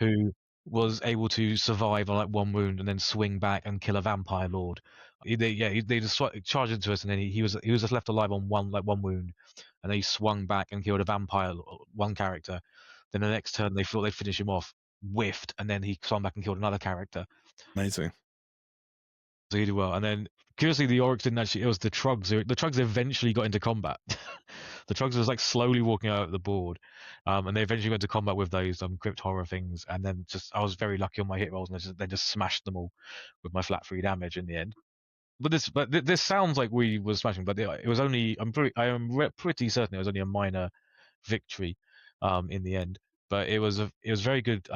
who was able to survive on one wound and then swing back and kill a vampire lord. They just charged into us, and then he was just left alive on one wound, and then he swung back and killed a vampire one character. Then the next turn they thought they'd finish him off, whiffed, and then he swung back and killed another character. Amazing. So he did well, and then curiously the Orruks didn't actually. It was the Trogs. The Trogs eventually got into combat. The Trogs was slowly walking out of the board, and they eventually went to combat with those crypt horror things. And then I was very lucky on my hit rolls, and they just smashed them all with my flat 3 damage in the end. But this sounds like we were smashing, but it was only. I am pretty certain it was only a minor victory, in the end. But it was very good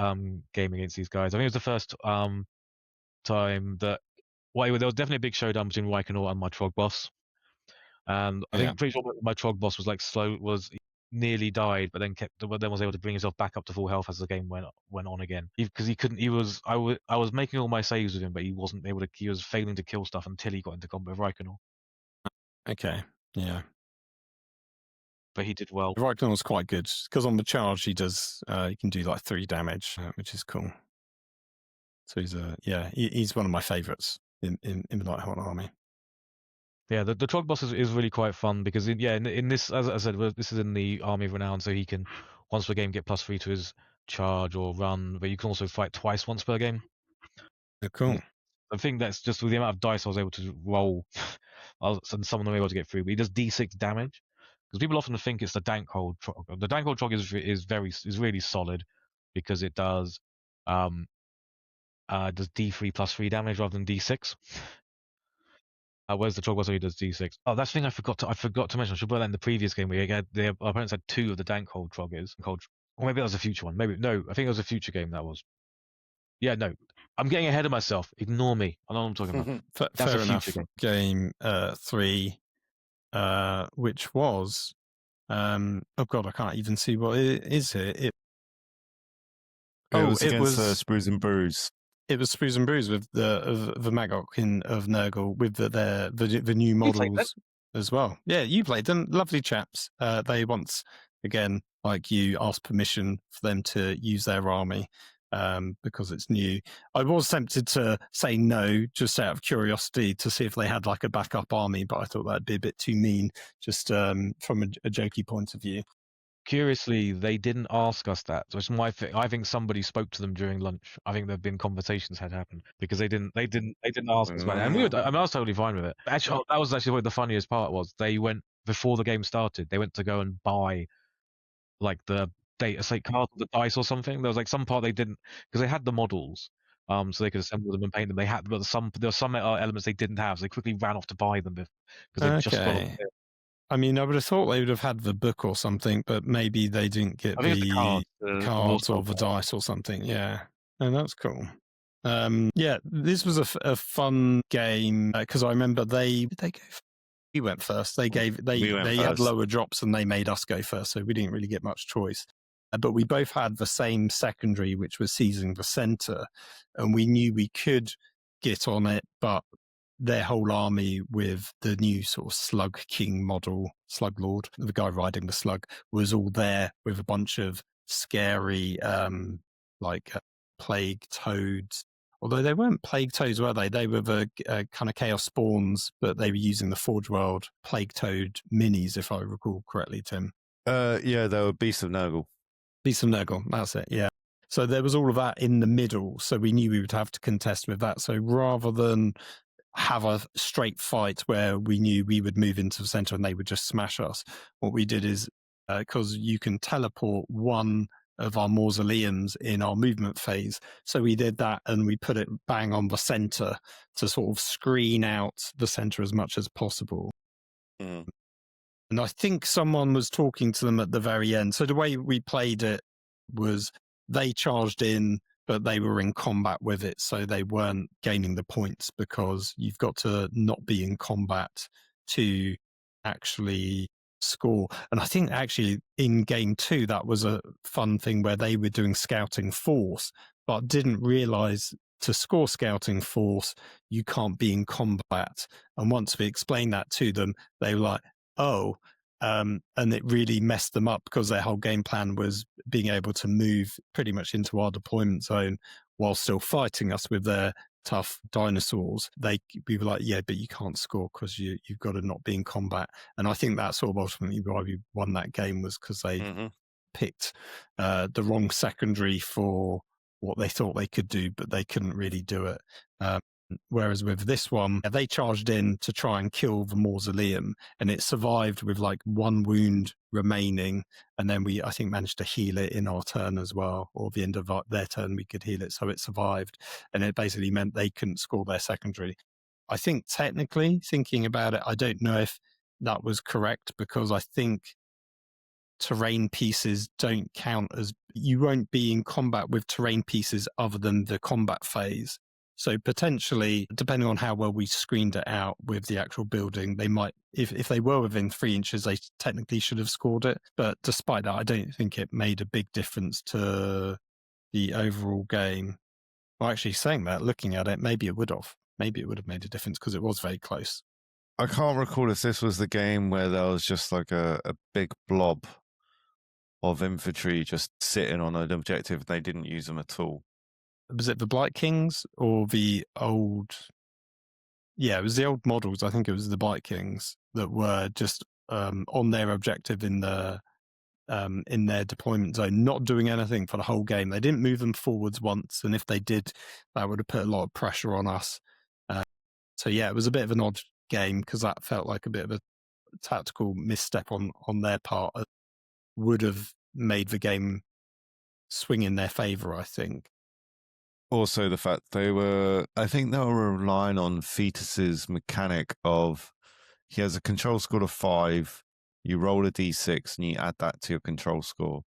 game against these guys. I think it was the first time that. Well, there was definitely a big showdown between Wyconor and my Trog boss, and I think I'm pretty sure my Trog boss was nearly died, but then was able to bring himself back up to full health as the game went on again. Because he couldn't. I was making all my saves with him, but he wasn't able to. He was failing to kill stuff until he got into combat with Wyconor. Okay, yeah. But he did well. Wyconor was quite good because on the charge he does. He can do 3 damage, which is cool. So he's one of my favourites in the Nighthaunt army. Yeah, the Trog boss is really quite fun because in this, as I said, this is in the Army of Renown, so he can once per game get +3 to his charge or run, but you can also fight twice once per game. Oh, cool. I think that's just with the amount of dice I was able to roll, and some of them were able to get through. But he does D6 damage because people often think it's the Dankhold Trog. The Dankhold Trog is really solid because it does D3 +3 damage rather than D6. Where's the Troggoths who does D6? Oh, that's the thing I forgot to mention. I should put that in the previous game where our opponents had 2 of the Dankhold Troggers. Or maybe that was a future one. Maybe no, I think it was a future game that was. Yeah, no. I'm getting ahead of myself. Ignore me. I know what I'm talking about. That's Fair a enough. future Game 3, which was oh god, I can't even see what it is here. It was against Sprues and Brews. It was Sprues and Brews with the Magok of Nurgle with the new models as well. Yeah, you played them. Lovely chaps. They once again, like you, asked permission for them to use their army because it's new. I was tempted to say no just out of curiosity to see if they had like a backup army, but I thought that'd be a bit too mean just from a jokey point of view. Curiously, they didn't ask us that. So it's my thing. I think somebody spoke to them during lunch. I think there've been conversations had happened because they didn't ask us about it. And I was totally fine with it. Actually, that was actually what the funniest part was. They went before the game started. They went to go and buy like the data site cards, the dice or something. There was like some part they didn't because they had the models. So they could assemble them and paint them. They had, but there were some elements they didn't have. So they quickly ran off to buy them because they just got them. I mean, I would have thought they would have had the book or something, but maybe they didn't get the cards or the dice or something. Yeah, and that's cool. Yeah, this was a fun game because I remember we went first. They had lower drops and they made us go first, so we didn't really get much choice. But we both had the same secondary, which was seizing the center, and we knew we could get on it, but their whole army with the new sort of Slug King model, Slug Lord, the guy riding the slug, was all there with a bunch of scary, plague toads. Although they weren't plague toads, were they? They were the kind of chaos spawns, but they were using the Forge World plague toad minis, if I recall correctly, Tim. Yeah, they were Beasts of Nurgle. Beasts of Nurgle, that's it, yeah. So there was all of that in the middle, so we knew we would have to contest with that. So rather than have a straight fight where we knew we would move into the center and they would just smash us, what we did is, because you can teleport one of our mausoleums in our movement phase, so we did that and we put it bang on the center to sort of screen out the center as much as possible. And I think someone was talking to them at the very end. So the way we played it was they charged in, but they were in combat with it, so they weren't gaining the points because you've got to not be in combat to actually score. And I think actually in game 2, that was a fun thing where they were doing scouting force, but didn't realize to score scouting force, you can't be in combat. And once we explained that to them, they were like, oh, and it really messed them up because their whole game plan was being able to move pretty much into our deployment zone while still fighting us with their tough dinosaurs. We were like, yeah, but you can't score because you've got to not be in combat. And I think that's sort of ultimately why we won that game, was because they picked the wrong secondary for what they thought they could do, but they couldn't really do it. Whereas with this one, they charged in to try and kill the mausoleum, and it survived with like 1 wound remaining. And then we, I think, managed to heal it in our turn as well, or the end of their turn, we could heal it. So it survived. And it basically meant they couldn't score their secondary. I think technically, thinking about it, I don't know if that was correct, because I think terrain pieces don't count as, you won't be in combat with terrain pieces other than the combat phase. So potentially, depending on how well we screened it out with the actual building, they might, if they were within 3 inches, they technically should have scored it. But despite that, I don't think it made a big difference to the overall game. Well, actually saying that, looking at it, maybe it would have. Maybe it would have made a difference because it was very close. I can't recall if this was the game where there was just like a big blob of infantry just sitting on an objective and they didn't use them at all. Was it the Blight Kings or the old? Yeah, it was the old models. I think it was the Blight Kings that were just on their objective in their deployment zone, not doing anything for the whole game. They didn't move them forwards once, and if they did, that would have put a lot of pressure on us. So yeah, it was a bit of an odd game because that felt like a bit of a tactical misstep on their part. It would have made the game swing in their favour, I think. also the fact I think they were relying on Fetus's mechanic of he has a control score of 5, you roll a d6 and you add that to your control score.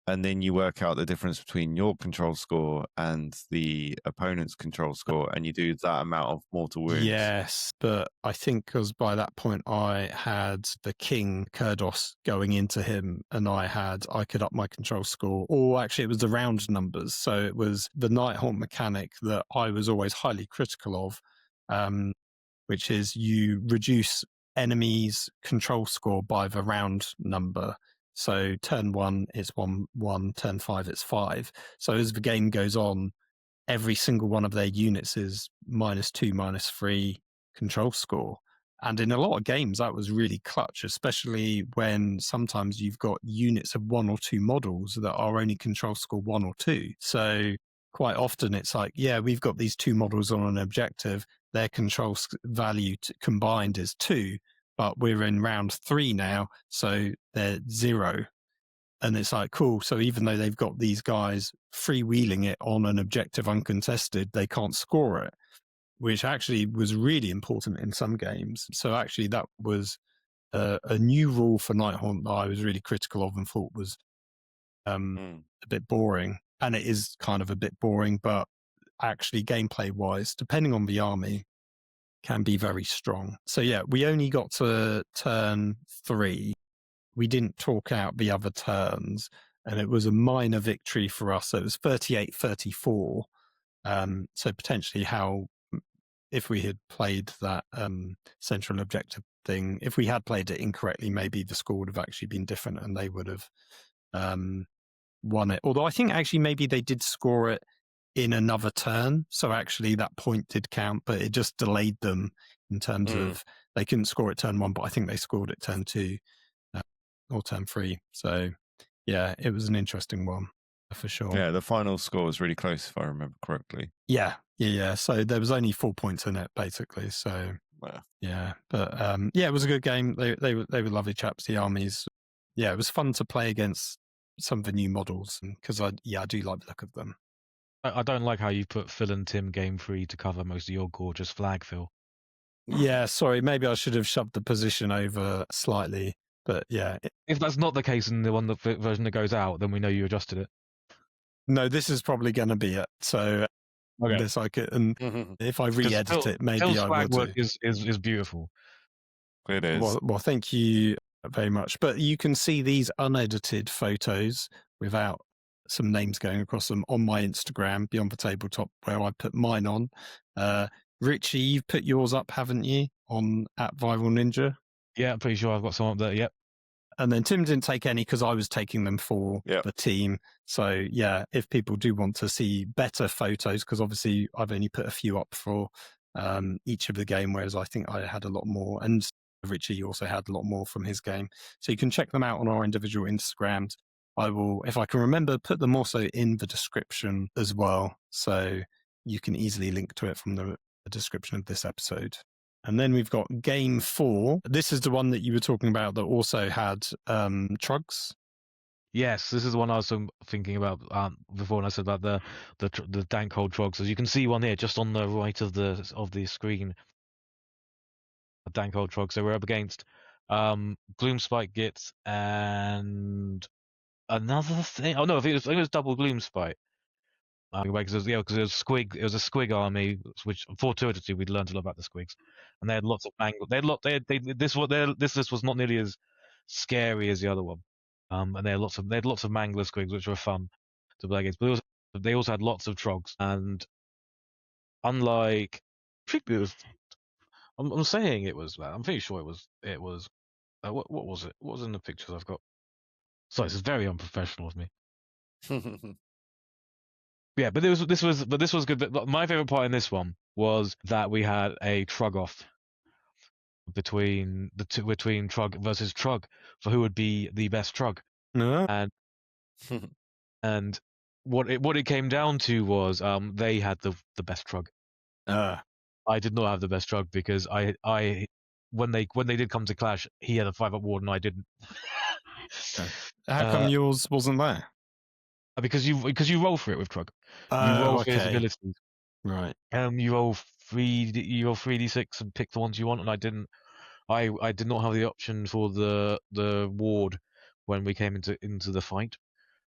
And then you work out the difference between your control score and the opponent's control score, and you do that amount of mortal wounds. Yes, but I think because by that point I had the King Kurdos going into him, and I could up my control score, or actually it was the round numbers. So it was the Nighthaunt mechanic that I was always highly critical of, which is you reduce enemies' control score by the round number. So turn 1 it's 1, turn 5 it's 5. So as the game goes on, every single one of their units is -2, -3 control score. And in a lot of games, that was really clutch, especially when sometimes you've got units of 1 or 2 models that are only control score 1 or 2. So quite often it's like, yeah, we've got these 2 models on an objective, their control value combined is 2, but we're in round 3 now, so they're 0. And it's like, cool. So even though they've got these guys freewheeling it on an objective uncontested, they can't score it, which actually was really important in some games. So actually that was a new rule for Nighthaunt that I was really critical of and thought was a bit boring. And it is kind of a bit boring, but actually gameplay wise, depending on the army, can be very strong. So yeah, we only got to turn 3. We didn't talk out the other turns, and it was a minor victory for us. So it was 38-34. So potentially if we had played that central objective thing, if we had played it incorrectly, maybe the score would have actually been different and they would have won it. Although I think actually maybe they did score it in another turn. So actually that point did count, but it just delayed them in terms of they couldn't score it turn 1, but I think they scored it turn 2. Or turn 3. So yeah, it was an interesting one for sure. Yeah, the final score was really close if I remember correctly. Yeah. So there was only 4 points in it basically. So yeah, but yeah, it was a good game. They were lovely chaps, the armies. Yeah, it was fun to play against some of the new models because I do like the look of them. I don't like how you put Phil and Tim game 3 to cover most of your gorgeous flag, Phil. Yeah, sorry, maybe I should have shoved the position over slightly. But yeah, if that's not the case in the version that goes out, then we know you adjusted it. No, this is probably going to be it. So this I could, and if I re-edit it, maybe Phil's I will flag do. work is beautiful. It is. Well, thank you very much. But you can see these unedited photos without some names going across them on my Instagram, Beyond the Tabletop, where I put mine on. Richie, you've put yours up, haven't you, on @ViralNinja? Yeah, I'm pretty sure I've got some up there. Yep. And then Tim didn't take any because I was taking them for the team. So yeah, if people do want to see better photos, because obviously I've only put a few up for each of the game, whereas I think I had a lot more, and Richie also had a lot more from his game. So you can check them out on our individual Instagrams. I will, if I can remember, put them also in the description as well. So you can easily link to it from the description of this episode. And then we've got game 4. This is the one that you were talking about that also had Trogs. Yes, this is the one I was thinking about before when I said about the dank old Trogs. As you can see one here, just on the right of the screen. A dank old Trogs. So we're up against Gloomspite, Gits, and another thing. Oh no, I think it was double Gloomspite. Because it was Squig. It was a Squig army, which fortuitously we'd learned a lot about the Squigs, and they had lots of mangle. This was not nearly as scary as the other one, and they had lots of mangler Squigs, which were fun to play against. But they also had lots of Trogs, and unlike, I'm saying it was. I'm pretty sure it was. What was it? What was in the pictures I've got? Sorry, this is very unprofessional of me. Yeah, but this was good. My favorite part in this one was that we had a Troggoth between Trog versus Trog for who would be the best Trog. And what it came down to was they had the best Trog. I did not have the best Trog because I when they did come to clash, he had a 5-up ward and I didn't. How come yours wasn't there? because you roll for it with Trug. You roll for his okay. abilities. Right. You roll 3d6 and pick the ones you want, and I didn't. I did not have the option for the ward when we came into the fight.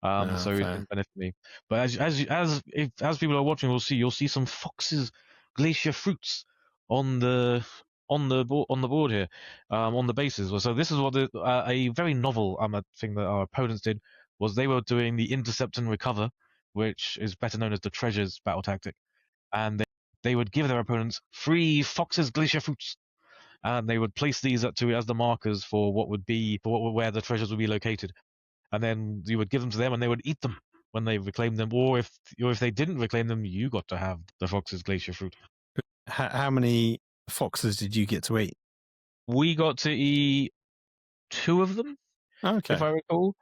So it Fair. didn't benefit me. But as people are watching, you'll see some Fox's Glacier Fruits on the board here, on the bases. So this is what a very novel thing that our opponents did was they were doing the intercept and recover, which is better known as the treasures battle tactic, and they would give their opponents 3 Fox's Glacier Fruits. And they would place these as the markers for where the treasures would be located, and then you would give them to them, and they would eat them when they reclaimed them, or if they didn't reclaim them, you got to have the Fox's Glacier Fruit. How many foxes did you get to eat? We got to eat 2 of them, Okay. if I recall.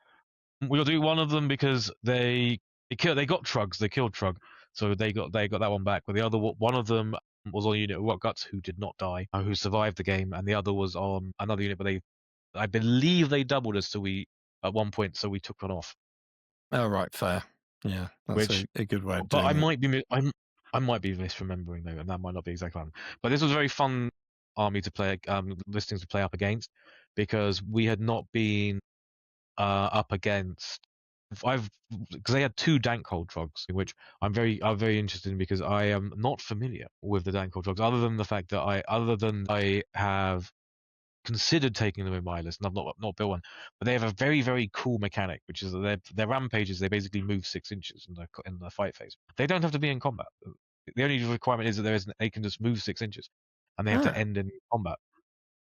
We got to eat one of them because they got Trugs, they killed Trug, so they got that one back. But the other one of them was on unit Guts, who did not die, who survived the game, and the other was on another unit, but I believe they doubled us at one point, so we took one off. Oh, right, fair. Yeah, that's a good way of but doing it. I might be misremembering though, and that might not be exactly right. But this was a very fun army to play, listings to play up against, because we had not been up against. Because they had 2 Dankhold Trogs, which I'm very interested in, because I am not familiar with the Dankhold Trogs, other than the fact that I have considered taking them in my list, and I've not built one. But they have a very, very cool mechanic, which is that their rampages, they basically move 6 inches in the fight phase. They don't have to be in combat. The only requirement is that they can just move 6 inches, and they have to end in combat.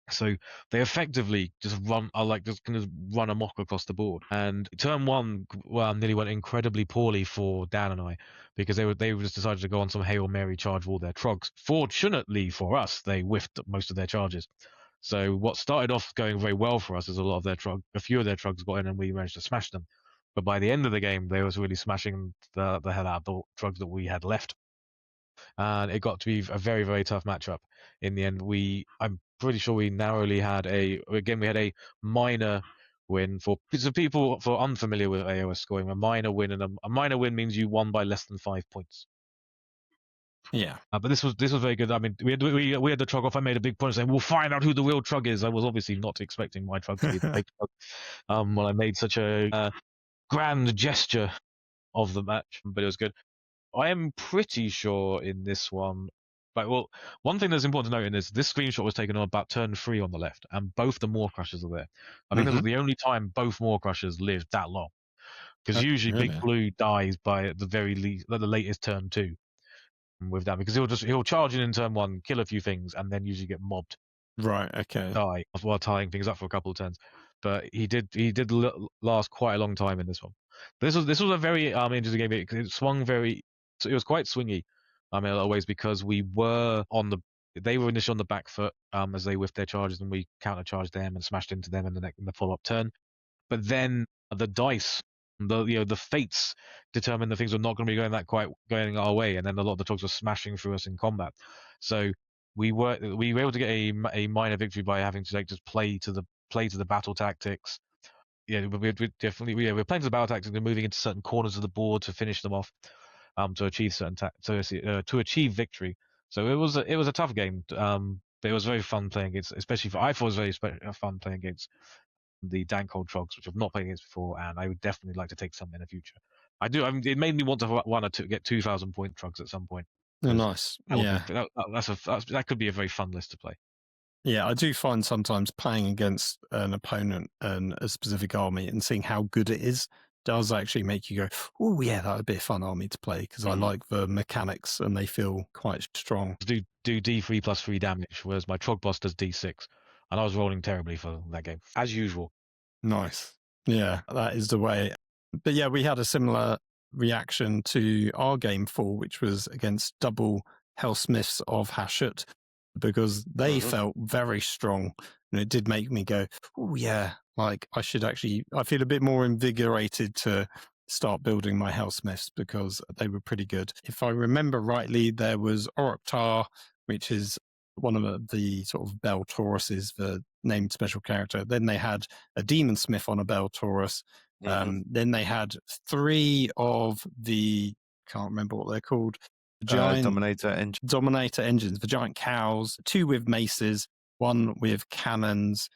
So they effectively just run amok across the board. And turn 1 nearly went incredibly poorly for Dan and I, because they just decided to go on some Hail Mary charge of all their trogs. Fortunately for us, they whiffed most of their charges. So what started off going very well for us is a few of their trogs got in, and we managed to smash them. But by the end of the game, they was really smashing the hell out of the trogs that we had left. And it got to be a very, very tough matchup. In the end, I'm pretty sure we narrowly had a minor win. For people unfamiliar with AOS scoring, a minor win means you won by less than 5 points. Yeah. But this was very good. I mean, we had the Trog off. I made a big point saying we'll find out who the real Trug is. I was obviously not expecting my Trug to be the big Trug. Well, I made such a grand gesture of the match, but it was good. I am pretty sure in this one. But one thing that's important to note in this screenshot was taken on about turn 3 on the left, and both the Maw Crushers are there. I think this was the only time both Maw Crushers lived that long, because usually really? Big Blue dies by at the latest turn 2 with that, because he'll charge in turn 1, kill a few things, and then usually get mobbed. Right. Okay. Die while tying things up for a couple of turns. But he did last quite a long time in this one. This was a very interesting game. It swung very. So it was quite swingy, in a lot of ways, because they were initially on the back foot as they whiffed their charges, and we countercharged them and smashed into them in the follow-up turn. But then the dice, the fates determined that things were not going to be going our way, and then a lot of the Trogs were smashing through us in combat. So we were able to get a minor victory by having to just play to the battle tactics. Yeah, we're playing to the battle tactics and moving into certain corners of the board to finish them off, to achieve to achieve victory. So it was a tough game, but it was very fun playing against. I thought it was very fun playing against the Dankhold Trogs, which I've not played against before, and I would definitely like to take some in the future. I do. I mean, it made me want to get 2,000 point Trogs at some point. Oh, nice. That could be a very fun list to play. Yeah, I do find sometimes playing against an opponent and a specific army and seeing how good it is does actually make you go, oh yeah, that would be a fun army to play, because I like the mechanics and they feel quite strong. Do D3 plus 3 damage, whereas my Trog boss does D6, and I was rolling terribly for that game, as usual. Nice. Yeah, that is the way. But yeah, we had a similar reaction to our game 4, which was against double Hellsmiths of Hashut, because they felt very strong, and it did make me go, oh yeah, like I feel a bit more invigorated to start building my Hellsmiths, because they were pretty good. If I remember rightly, there was Orruk, which is one of the sort of Bell Tauruses, the named special character. Then they had a Demon Smith on a Bell Taurus, Then they had 3 of the, can't remember what they're called, giant Dominator engines, the giant cows, 2 with maces, 1 with cannons,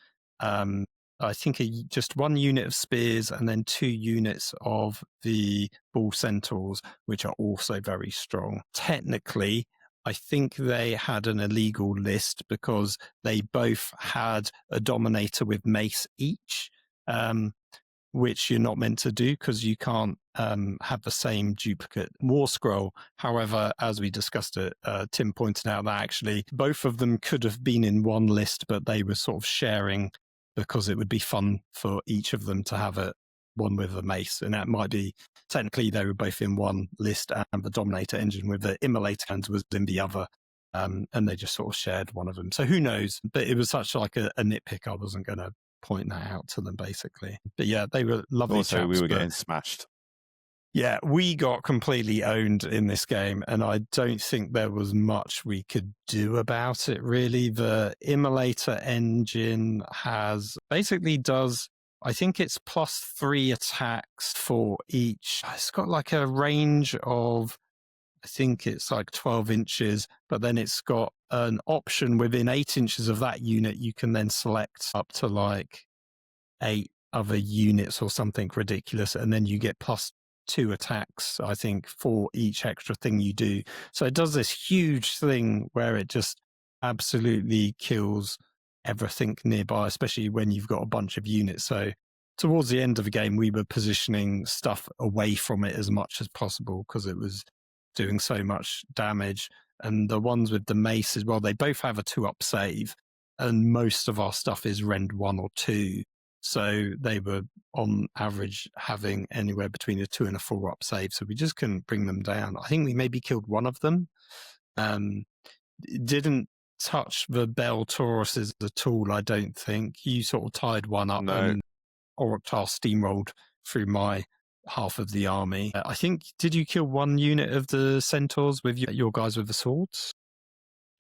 I think just 1 unit of spears, and then 2 units of the bull centaurs, which are also very strong. Technically, I think they had an illegal list because they both had a dominator with mace each, which you're not meant to do because you can't have the same duplicate war scroll. However, as we discussed it, Tim pointed out that actually both of them could have been in one list, but they were sort of sharing because it would be fun for each of them to have one with a mace. And that might be, technically they were both in one list, and the dominator engine with the immolator hands was in the other. And they just sort of shared one of them. So who knows? But it was such like a nitpick, I wasn't going to point that out to them, basically. But yeah, they were lovely Also, chaps, we were getting smashed. Yeah, we got completely owned in this game, and I don't think there was much we could do about it, really. The immolator engine basically does, I think it's +3 attacks for each. It's got like a range of, I think it's like 12 inches, but then it's got an option within 8 inches of that unit. You can then select up to like 8 other units or something ridiculous, and then you get +2 attacks, I think, for each extra thing you do. So it does this huge thing where it just absolutely kills everything nearby, especially when you've got a bunch of units. So towards the end of the game, we were positioning stuff away from it as much as possible because it was doing so much damage. And the ones with the mace as well, they both have a 2-up save, and most of our stuff is rend 1 or 2. So they were on average having anywhere between a 2 and a 4-up save. So we just couldn't bring them down. I think we maybe killed one of them. Didn't touch the Bell Tauruses at all, I don't think. You sort of tied one up, and Orruk steamrolled through my half of the army. I think, did you kill 1 unit of the centaurs with your guys with the swords?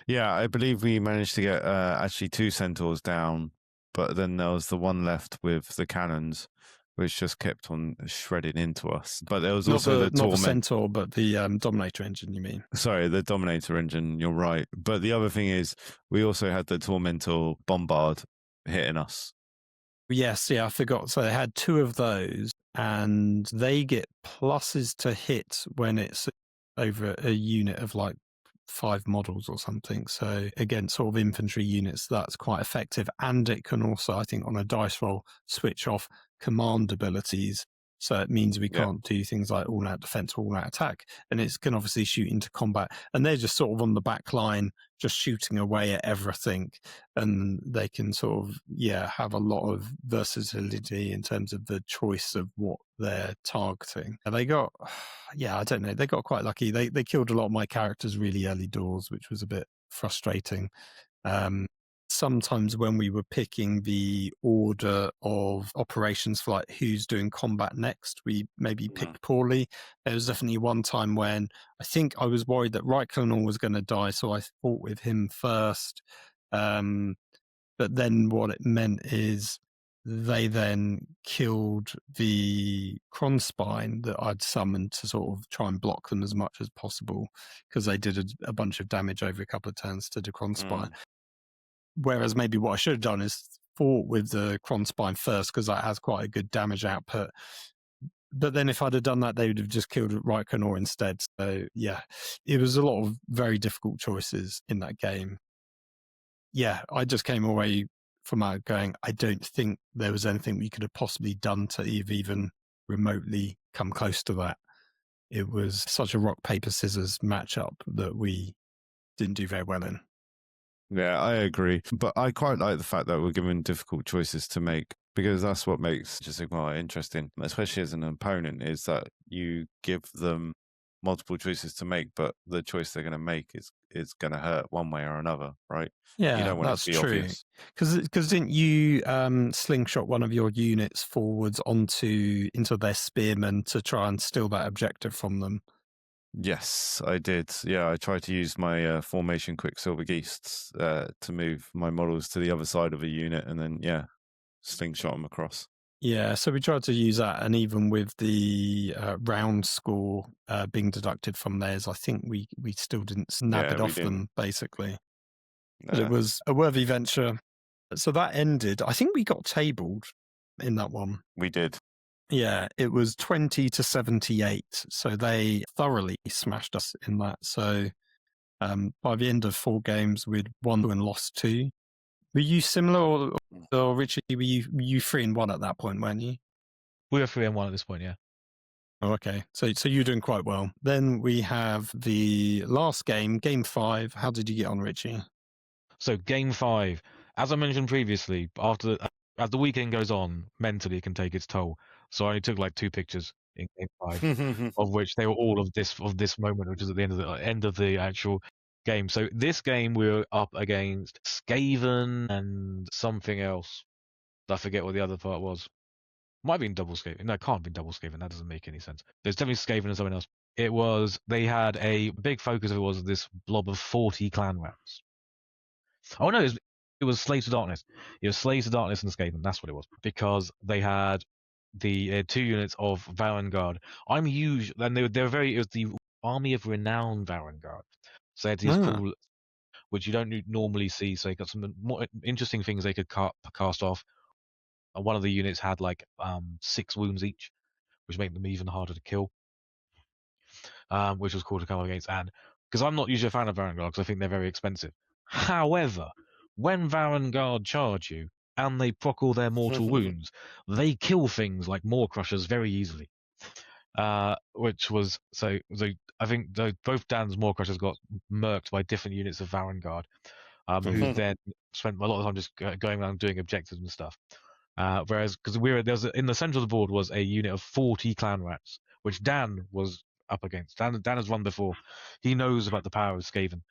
Yeah, I believe we managed to get actually 2 centaurs down, but then there was the one left with the cannons, which just kept on shredding into us. But there was also not the centaur, but the dominator engine, you mean? Sorry, the dominator engine, you're right. But the other thing is, we also had the tormentor bombard hitting us. Yes, yeah, I forgot. So they had 2 of those, and they get pluses to hit when it's over a unit of like 5 models or something. So again, sort of infantry units, that's quite effective. And it can also, I think, on a dice roll, switch off command abilities. So it means we can't do things like all-out defense, all-out attack. And it can obviously shoot into combat. And they're just sort of on the back line, just shooting away at everything. And they can sort of, have a lot of versatility in terms of the choice of what they're targeting. And they got, I don't know, they got quite lucky. They killed a lot of my characters really early doors, which was a bit frustrating. Sometimes when we were picking the order of operations for like who's doing combat next, we maybe picked poorly. There was definitely one time when I think I was worried that Right-Colonel was going to die, so I fought with him first. But then what it meant is they then killed the Kronspine that I'd summoned to sort of try and block them as much as possible, because they did a bunch of damage over a couple of turns to the Kronspine. Whereas maybe what I should have done is fought with the Kronspine first, because that has quite a good damage output. But then if I'd have done that, they would have just killed Right-Colonel instead. So yeah, it was a lot of very difficult choices in that game. Yeah, I just came away from out going, I don't think there was anything we could have possibly done to even remotely come close to that. It was such a rock, paper, scissors matchup that we didn't do very well in. Yeah, I agree. But I quite like the fact that we're given difficult choices to make, because that's what makes Age of Sigmar interesting, especially as an opponent, is that you give them multiple choices to make, but the choice they're going to make is going to hurt one way or another, right? Yeah, you don't want that's it to be true. obvious. Because didn't you slingshot one of your units forwards into their spearmen to try and steal that objective from them? Yes, I did. Yeah, I tried to use my formation Quicksilver Geese to move my models to the other side of a unit, and then slingshot them across. Yeah, so we tried to use that, and even with the round score being deducted from theirs, I think we still didn't snap it we off didn't. them, basically. But Yeah. it was a worthy venture. So that ended. I think we got tabled in that one. We did. Yeah, it was 20-78. So they thoroughly smashed us in that. So by the end of 4 games, we'd won and lost 2. Were you similar, or Richie, were you 3-1 at that point, weren't you? We were 3-1 at this point, yeah. Oh, okay. So you're doing quite well. Then we have the last game, game 5. How did you get on, Richie? So game 5, as I mentioned previously, as the weekend goes on, mentally it can take its toll. So I only took like 2 pictures in game 5, of which they were all of this moment, which is at the end of the actual game. So this game we were up against Skaven and something else. I forget what the other part was. Might have been double Skaven. No, it can't be double Skaven. That doesn't make any sense. There's definitely Skaven and something else. They had a big focus of it was this blob of 40 clan rats. Oh no, it was Slaves to Darkness. It was Slaves to Darkness and Skaven. That's what it was. Because they had the 2 units of Varangard. And it was the Army of Renown Varangard. So they had these cool, which you don't normally see. So they got some more interesting things they could cast off. One of the units had like 6 wounds each, which made them even harder to kill. Which was cool to come up against. And because I'm not usually a fan of Varangard because I think they're very expensive. However, when Varangard charge you and they proc all their mortal wounds, they kill things like Maw Crushers very easily. Which was so I think both Dan's Maw Crushers got murked by different units of Varangard, who then spent a lot of time just going around doing objectives and stuff. Whereas because in the center of the board was a unit of 40 clan rats, which Dan was up against. Dan has run before. He knows about the power of Skaven.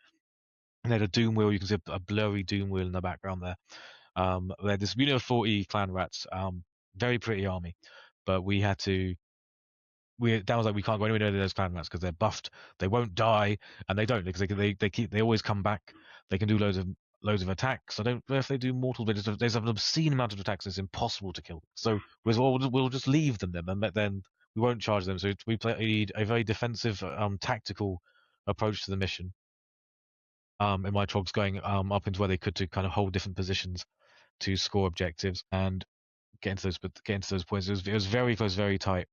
And they had a doom wheel. You can see a blurry doom wheel in the background there. They had this unit of 40 clan rats. Very pretty army, but we had to. Dan was like, we can't go anywhere near those clan rats because they're buffed. They won't die, and they don't because they always come back. They can do loads of attacks. I don't know if they do mortal, but there's an obscene amount of attacks. It's impossible to kill. So we'll just leave them then, and then we won't charge them. So we played a very defensive, tactical approach to the mission. In my Trogs going up into where they could to kind of hold different positions to score objectives and get into those points. It was very close, very tight.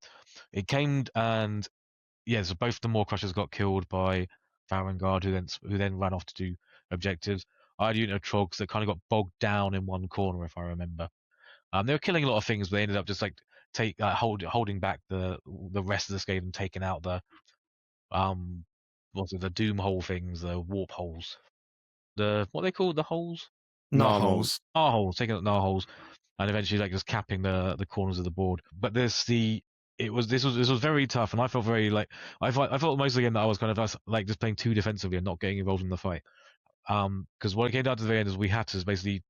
It came and so both the Maw Crushers got killed by Varangard, who then ran off to do objectives. I had a unit of Trogs that kind of got bogged down in one corner, if I remember. They were killing a lot of things, but they ended up just like holding back the rest of the Skaven, taking out the the doom hole things, the warp holes, what they called the holes, Gnarholes. Taking out Gnarholes, and eventually like just capping the corners of the board. But this was very tough, and I felt very I felt mostly again that I was kind of like just playing too defensively and not getting involved in the fight. Because what it came down to the very end is we had to basically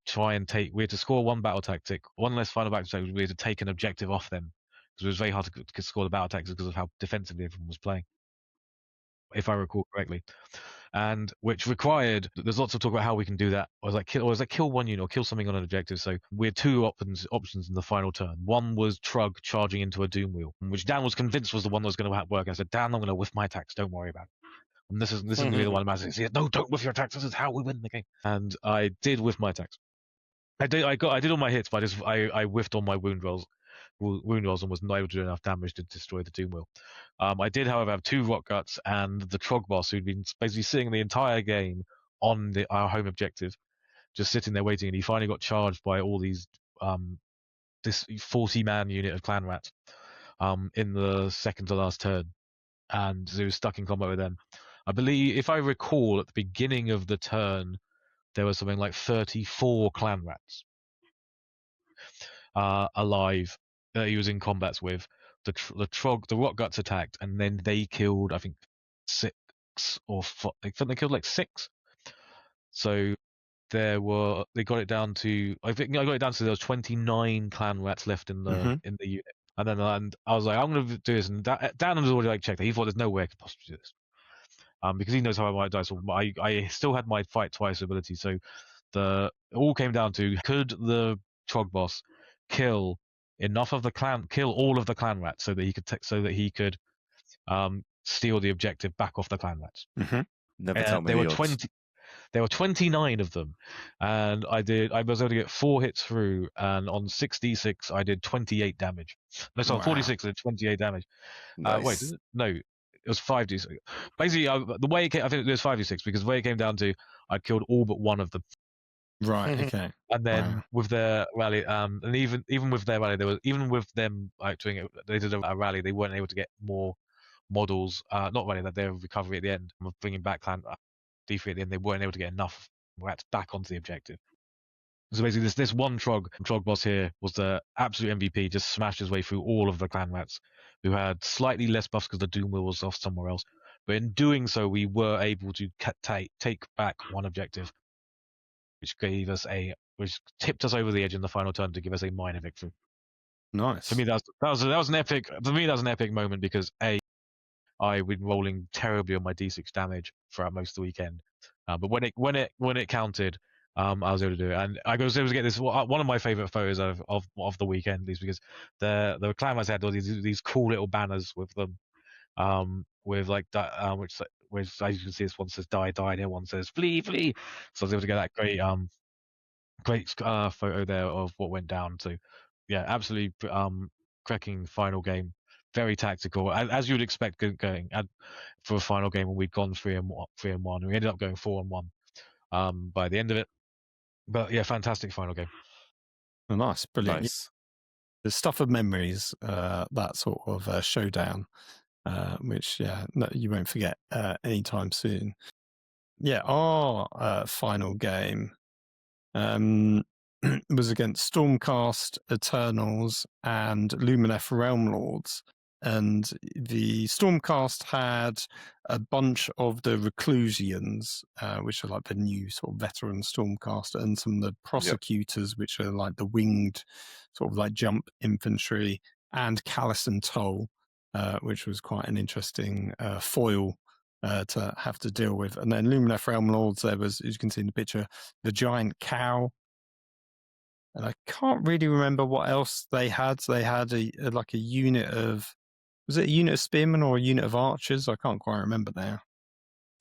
we had to score one battle tactic, one less final battle tactic. We had to take an objective off them because it was very hard to score the battle tactics because of how defensively everyone was playing, if I recall correctly. And which required, there's lots of talk about how we can do that. I was like, kill one unit or kill something on an objective. So we had 2 options in the final turn. One was Trug charging into a doom wheel, which Dan was convinced was the one that was going to work. I said, Dan, I'm going to whiff my attacks. Don't worry about it. And this is going to be the one that says, no, don't whiff your attacks. This is how we win the game. And I did whiff my attacks. I did all my hits, but I whiffed all my wound rolls and was not able to do enough damage to destroy the doom wheel. I did, however, have 2 rock guts and the Trog boss, who'd been basically sitting the entire game on our home objective, just sitting there waiting, and he finally got charged by all these this 40-man unit of clan rats in the second to last turn, and so he was stuck in combat with them. I believe, if I recall, at the beginning of the turn, there was something like 34 clan rats alive that he was in combats with. The rock guts attacked, and then they killed, I think, 6 or 4. I think they killed like 6. So they got it down to, I think I got it down to there was 29 clan rats left in the unit. And I was like, I'm going to do this. And Dan was already like checked. He thought there's no way I could possibly do this. Because he knows how I might die. So I still had my fight twice ability. So it all came down to, could the Trog boss kill enough of the clan, kill all of the clan rats, so that he could steal the objective back off the clan rats. Mm-hmm. Never tell me the odds. There were 29 of them, and I was able to get 4 hits through, and on 6d6 I did 28 damage. No, sorry, Wow. 46 I did 28 damage. Nice. Wait, no, it was 5d6. Basically, the way I think it was 5d6, because the way it came down to, I killed all but one of them. Right. Okay. And then with their rally, and even with their rally, even with them doing it, they did a rally. They weren't able to get more models. Not rally, that their recovery at the end of bringing back clan D3 at the end. They weren't able to get enough rats back onto the objective. So basically, this one Trog boss here was the absolute MVP. Just smashed his way through all of the clan rats, who had slightly less buffs because the Doom Wheel was off somewhere else. But in doing so, we were able to take back one objective, which tipped us over the edge in the final turn to give us a minor victory. Nice. For me, that was an epic. For me, that was an epic moment because I've been rolling terribly on my d6 damage throughout most of the weekend, but when it counted, I was able to do it, and I was able to get this one of my favorite photos of the weekend, is because the clan had all these cool little banners with them, with like that, which as you can see, this one says die, die, and the other one says flee, flee. So I was able to get that great photo there of what went down. So yeah, absolutely cracking final game. Very tactical, as you would expect going for a final game when we'd gone 3-1. We ended up going 4-1 by the end of it. But yeah, fantastic final game. Oh, nice, brilliant. Nice. The stuff of memories, that sort of showdown, which you won't forget anytime soon. Yeah, our final game was against Stormcast, Eternals, and Lumineth Realm Lords. And the Stormcast had a bunch of the Reclusians, which are like the new sort of veteran Stormcast, and some of the Prosecutors, which are like the winged sort of like jump infantry, and Callus and Toll, which was quite an interesting foil to have to deal with. And then Lumineth Realm Lords, there was, as you can see in the picture, the giant cow. And I can't really remember what else they had. They had a unit of, was it a unit of spearmen or a unit of archers? I can't quite remember now.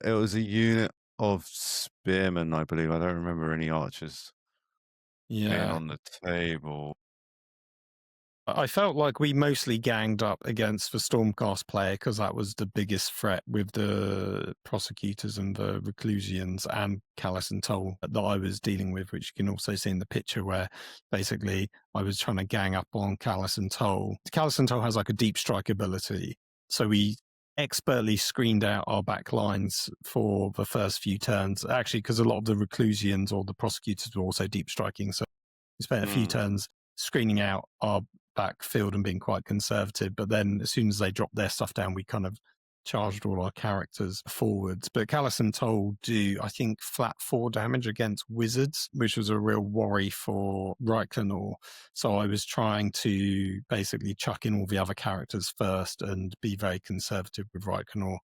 It was a unit of spearmen, I believe. I don't remember any archers being on the table. I felt like we mostly ganged up against the Stormcast player because that was the biggest threat, with the Prosecutors and the Reclusians and Callus and Toll that I was dealing with, which you can also see in the picture, where basically I was trying to gang up on Callus and Toll. Callus and Toll has like a deep strike ability, so we expertly screened out our back lines for the first few turns, actually, because a lot of the Reclusians or the Prosecutors were also deep striking, so we spent a few turns screening out our backfield and being quite conservative, but then as soon as they dropped their stuff down, we kind of charged all our characters forwards. But Callus and Toll do, I think, flat 4 damage against wizards, which was a real worry for Reichenor. So I was trying to basically chuck in all the other characters first and be very conservative with Reichenor.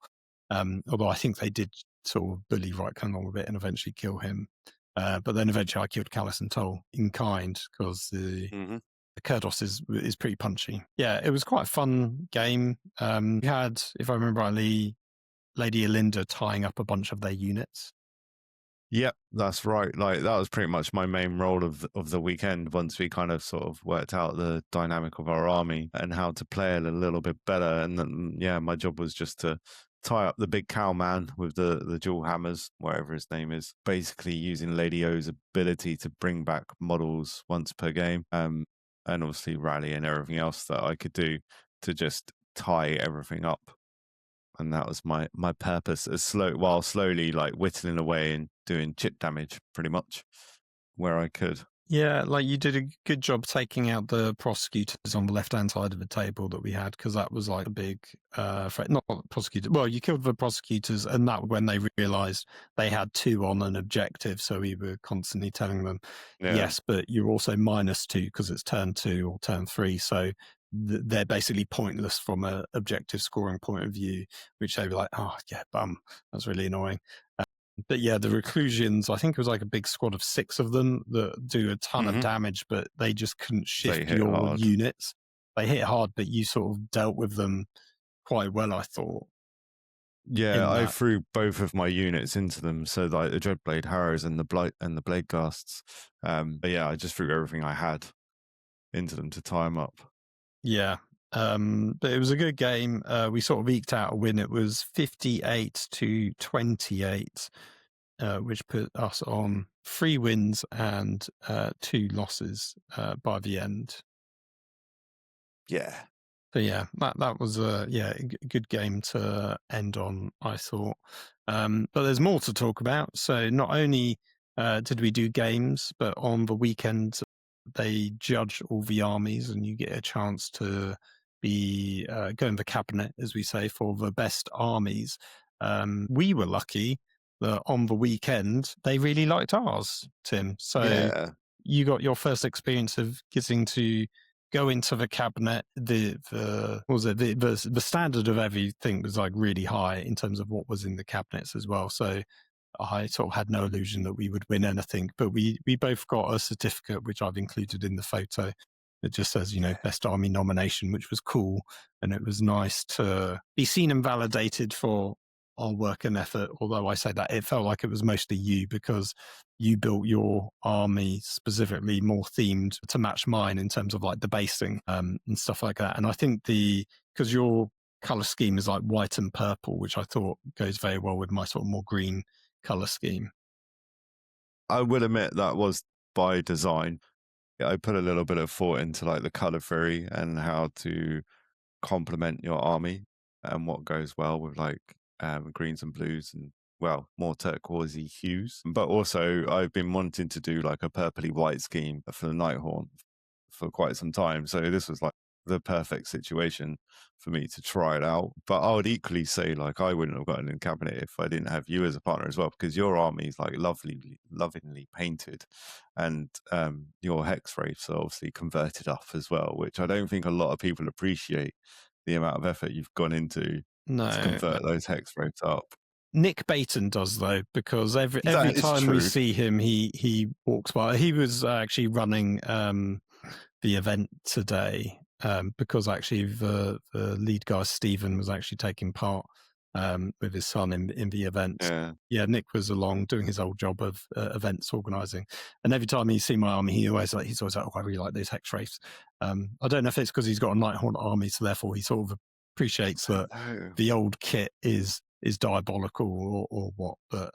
Although I think they did sort of bully Reichenor a bit and eventually kill him. But then eventually I killed Callus and Toll in kind, because the Kurdos is pretty punchy. Yeah, it was quite a fun game. We had, if I remember rightly, Lady Alinda tying up a bunch of their units. Yep, that's right. Like, that was pretty much my main role of the weekend, once we kind of sort of worked out the dynamic of our army and how to play it a little bit better. And then, my job was just to tie up the big cow man with the dual hammers, whatever his name is, basically using Lady O's ability to bring back models once per game. And obviously rally and everything else that I could do to just tie everything up. And that was my purpose, while slowly like whittling away and doing chip damage pretty much where I could. Yeah, like you did a good job taking out the Prosecutors on the left-hand side of the table that we had, because that was like a big threat. Not Prosecutors. Well, you killed the Prosecutors, and that when they realised they had 2 on an objective, so we were constantly telling them, yes, but you're also -2 because it's turn 2 or turn 3, so they're basically pointless from an objective scoring point of view, which they were like, oh, yeah, bum. That's really annoying. But yeah, the Reclusions, I think it was like a big squad of 6 of them that do a ton of damage, but they just couldn't shift hit your hard. units. They hit hard, but you sort of dealt with them quite well, I thought. Yeah, I threw both of my units into them, so like the Dreadblade Harrows and the Blade Ghasts. But yeah, I just threw everything I had into them to tie them up. Yeah, but it was a good game. We sort of eked out a win. It was 58-28, which put us on 3 wins and 2 losses by the end. Yeah. So yeah, that was a good game to end on, I thought. But there's more to talk about. So not only did we do games, but on the weekend they judge all the armies, and you get a chance to be go in the cabinet, as we say, for the best armies. We were lucky that on the weekend they really liked ours, Tim. So you got your first experience of getting to go into the cabinet. The standard of everything was like really high in terms of what was in the cabinets as well. So I sort of had no illusion that we would win anything, but we both got a certificate, which I've included in the photo. It just says, best army nomination, which was cool. And it was nice to be seen and validated for our work and effort. Although I say that, it felt like it was mostly you, because you built your army specifically more themed to match mine in terms of like the basing and stuff like that. And I think because your color scheme is like white and purple, which I thought goes very well with my sort of more green color scheme. I will admit that was by design. I put a little bit of thought into like the color theory and how to complement your army and what goes well with like greens and blues and more turquoisey hues. But also I've been wanting to do like a purpley white scheme for the Nighthaunt for quite some time. So this was like the perfect situation for me to try it out. But I would equally say like I wouldn't have gotten in cabinet if I didn't have you as a partner as well, because your army is like lovingly painted, and your hex wraiths are obviously converted up as well, which I don't think a lot of people appreciate the amount of effort you've gone into to convert those hex wraiths up. Nick Baton does, though, because every time we see him, he walks by. He was actually running the event today, because actually the lead guy Stephen was actually taking part with his son in the event. Yeah, Nick was along doing his old job of events organising, and every time he see my army, he's always like, oh, I really like those hex wraiths. I don't know if it's because he's got a Nighthaunt army, so therefore he sort of appreciates that the old kit is diabolical or what. But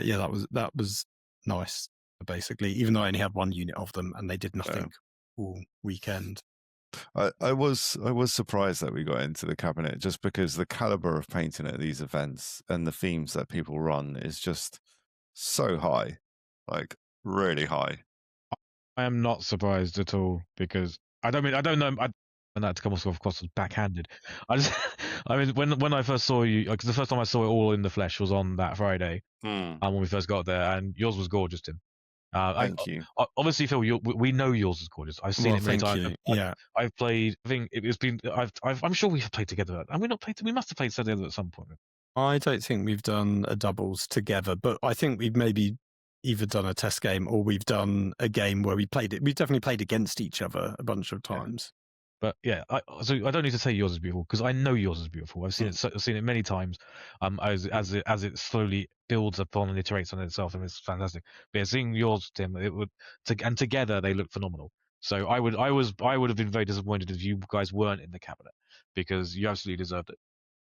yeah, that was nice. Basically, even though I only had 1 unit of them and they did nothing all weekend. I was surprised that we got into the cabinet, just because the caliber of painting at these events and the themes that people run is just so high, like really high. I am not surprised at all, because I don't know. And that to come off, of course, was backhanded. I mean, when I first saw you, because the first time I saw it all in the flesh was on that Friday, when we first got there, and yours was gorgeous, Tim. Thank you. Obviously, Phil, we know yours is gorgeous. I've seen it many times. I've played. I think it's been. I'm sure we've played together. And we not played. We must have played together at some point. I don't think we've done a doubles together, but I think we've maybe either done a test game or we've done a game where we played it. We've definitely played against each other a bunch of times. But yeah, so I don't need to say yours is beautiful, because I know yours is beautiful. I've seen it. I've seen it many times. As it slowly builds upon and iterates on itself, and it's fantastic. But yeah, seeing yours, Tim, and together they look phenomenal. So I would have been very disappointed if you guys weren't in the cabinet, because you absolutely deserved it.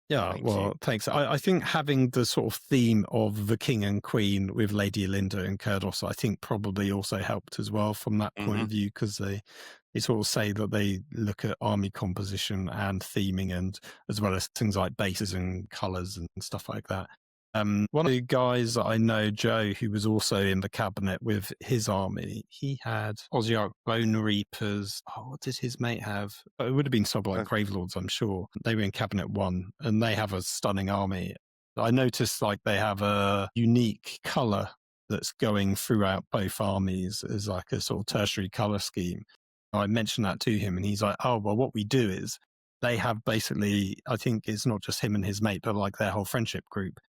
Yeah, thanks. I think having the sort of theme of the king and queen with Lady Alinda and Kurdos, I think probably also helped as well from that point of view, because they sort of say that they look at army composition and theming, and as well as things like bases and colours and stuff like that. One of the guys that I know, Joe, who was also in the cabinet with his army, he had Oziark Bone Reapers. Oh, what did his mate have? It would have been Sublight Gravelords, I'm sure. They were in cabinet 1, and they have a stunning army. I noticed like they have a unique colour that's going throughout both armies as like a sort of tertiary colour scheme. I mentioned that to him, and he's like, oh, well, what we do is they have basically, I think it's not just him and his mate, but like their whole friendship group.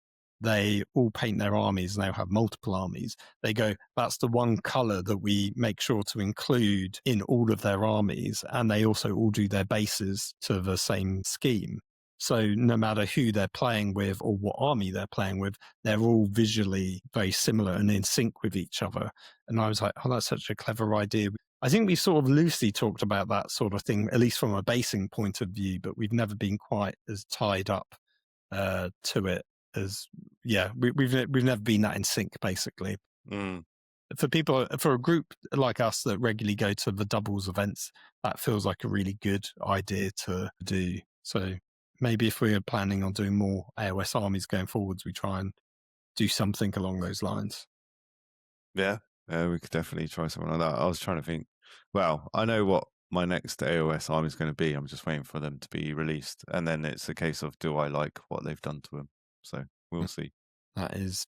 they all paint their armies and they'll have multiple armies. They go, that's the one color that we make sure to include in all of their armies. And they also all do their bases to the same scheme. So no matter who they're playing with or what army they're playing with, they're all visually very similar and in sync with each other. And I was like, oh, that's such a clever idea. I think we sort of loosely talked about that sort of thing, at least from a basing point of view, but we've never been quite as tied up to it as, we've never been that in sync, basically. For people, for a group like us that regularly go to the doubles events, that feels like a really good idea to do. So maybe if we're planning on doing more AOS armies going forwards, we try and do something along those lines. Yeah, we could definitely try something like that. I was trying to think, well, I know what my next AOS army is going to be. I'm just waiting for them to be released. And then it's a case of, do I like what they've done to them? So we'll see. That is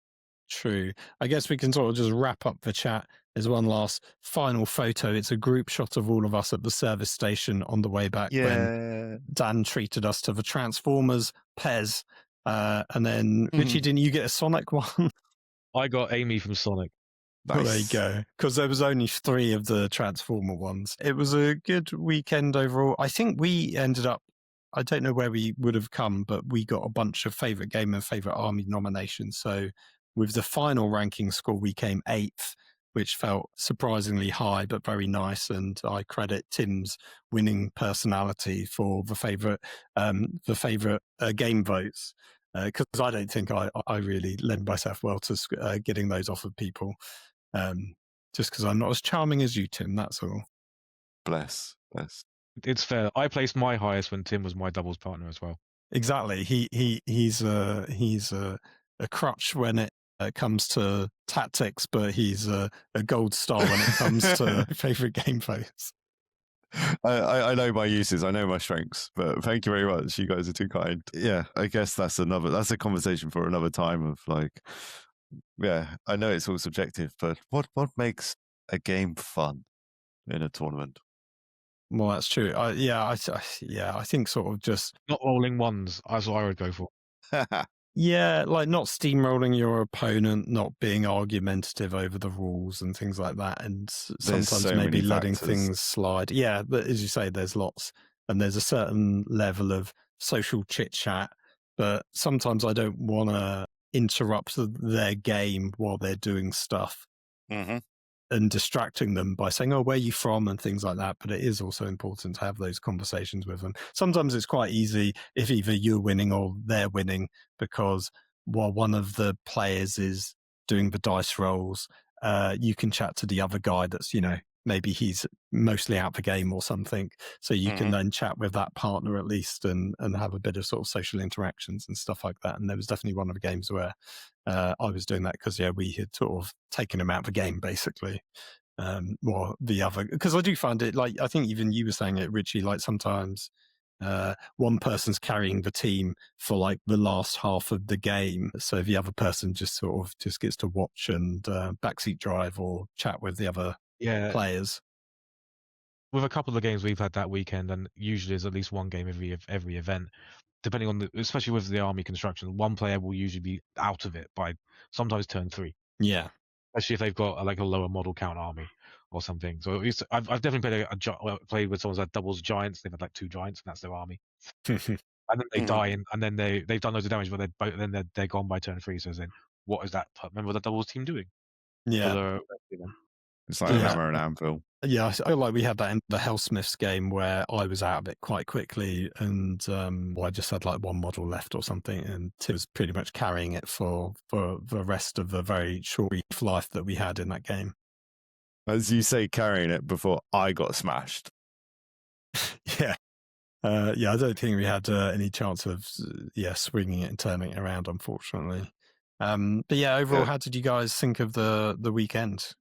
true. I guess we can sort of just wrap up the chat. There's one last final photo. It's a group shot of all of us at the service station on the way back when Dan treated us to the Transformers, Pez, and then Richie, didn't you get a Sonic one? I got Amy from Sonic. Nice. Well, there you go. Because there was only 3 of the Transformer ones. It was a good weekend overall. I think we ended up, I don't know where we would have come, but we got a bunch of favourite game and favourite army nominations. So with the final ranking score, we came 8th, which felt surprisingly high, but very nice. And I credit Tim's winning personality for the favourite game votes. Because I don't think I really lend myself well to getting those off of people. Just because I'm not as charming as you, Tim, that's all. Bless. It's fair. I placed my highest when Tim was my doubles partner as well. Exactly. He's a crutch when it comes to tactics, but he's a gold star when it comes to favourite game votes. I know my uses, I know my strengths, but thank you very much. You guys are too kind. Yeah, I guess that's a conversation for another time of like, yeah, I know it's all subjective, but what makes a game fun in a tournament? Well, that's true. I think sort of just not rolling ones. That's what I would go for. Yeah, like not steamrolling your opponent, not being argumentative over the rules and things like that, and sometimes maybe letting things slide. Yeah, but as you say, there's lots, and there's a certain level of social chit chat, but sometimes I don't want to interrupt their game while they're doing stuff. And distracting them by saying, oh, where are you from and things like that. But it is also important to have those conversations with them. Sometimes it's quite easy if either you're winning or they're winning, because while one of the players is doing the dice rolls, you can chat to the other guy that's, maybe he's mostly out the game or something. So you can then chat with that partner at least and have a bit of sort of social interactions and stuff like that. And there was definitely one of the games where I was doing that because, we had sort of taken him out of the game, basically. Or the other, because I do find it, like, I think even you were saying it, Richie, like sometimes one person's carrying the team for like the last half of the game. So the other person just gets to watch and backseat drive or chat with the other players. With a couple of games we've had that weekend, and usually there's at least one game every event, depending on especially with the army construction, one player will usually be out of it by sometimes turn 3. Yeah. Especially if they've got like a lower model count army or something. So I've definitely played with someone's had doubles giants. They've had like 2 giants, and that's their army. And then they die, and then they've done loads of damage, but they're gone by turn 3. So then, what is that member of the doubles team doing? Yeah. It's like a hammer and anvil. Yeah, I feel like we had that in the Hellsmiths game where I was out of it quite quickly, and I just had like one model left or something, and Tim was pretty much carrying it for the rest of the very short brief life that we had in that game. As you say, carrying it before I got smashed. Yeah. I don't think we had any chance of swinging it and turning it around, unfortunately. But yeah, overall, how did you guys think of the weekend?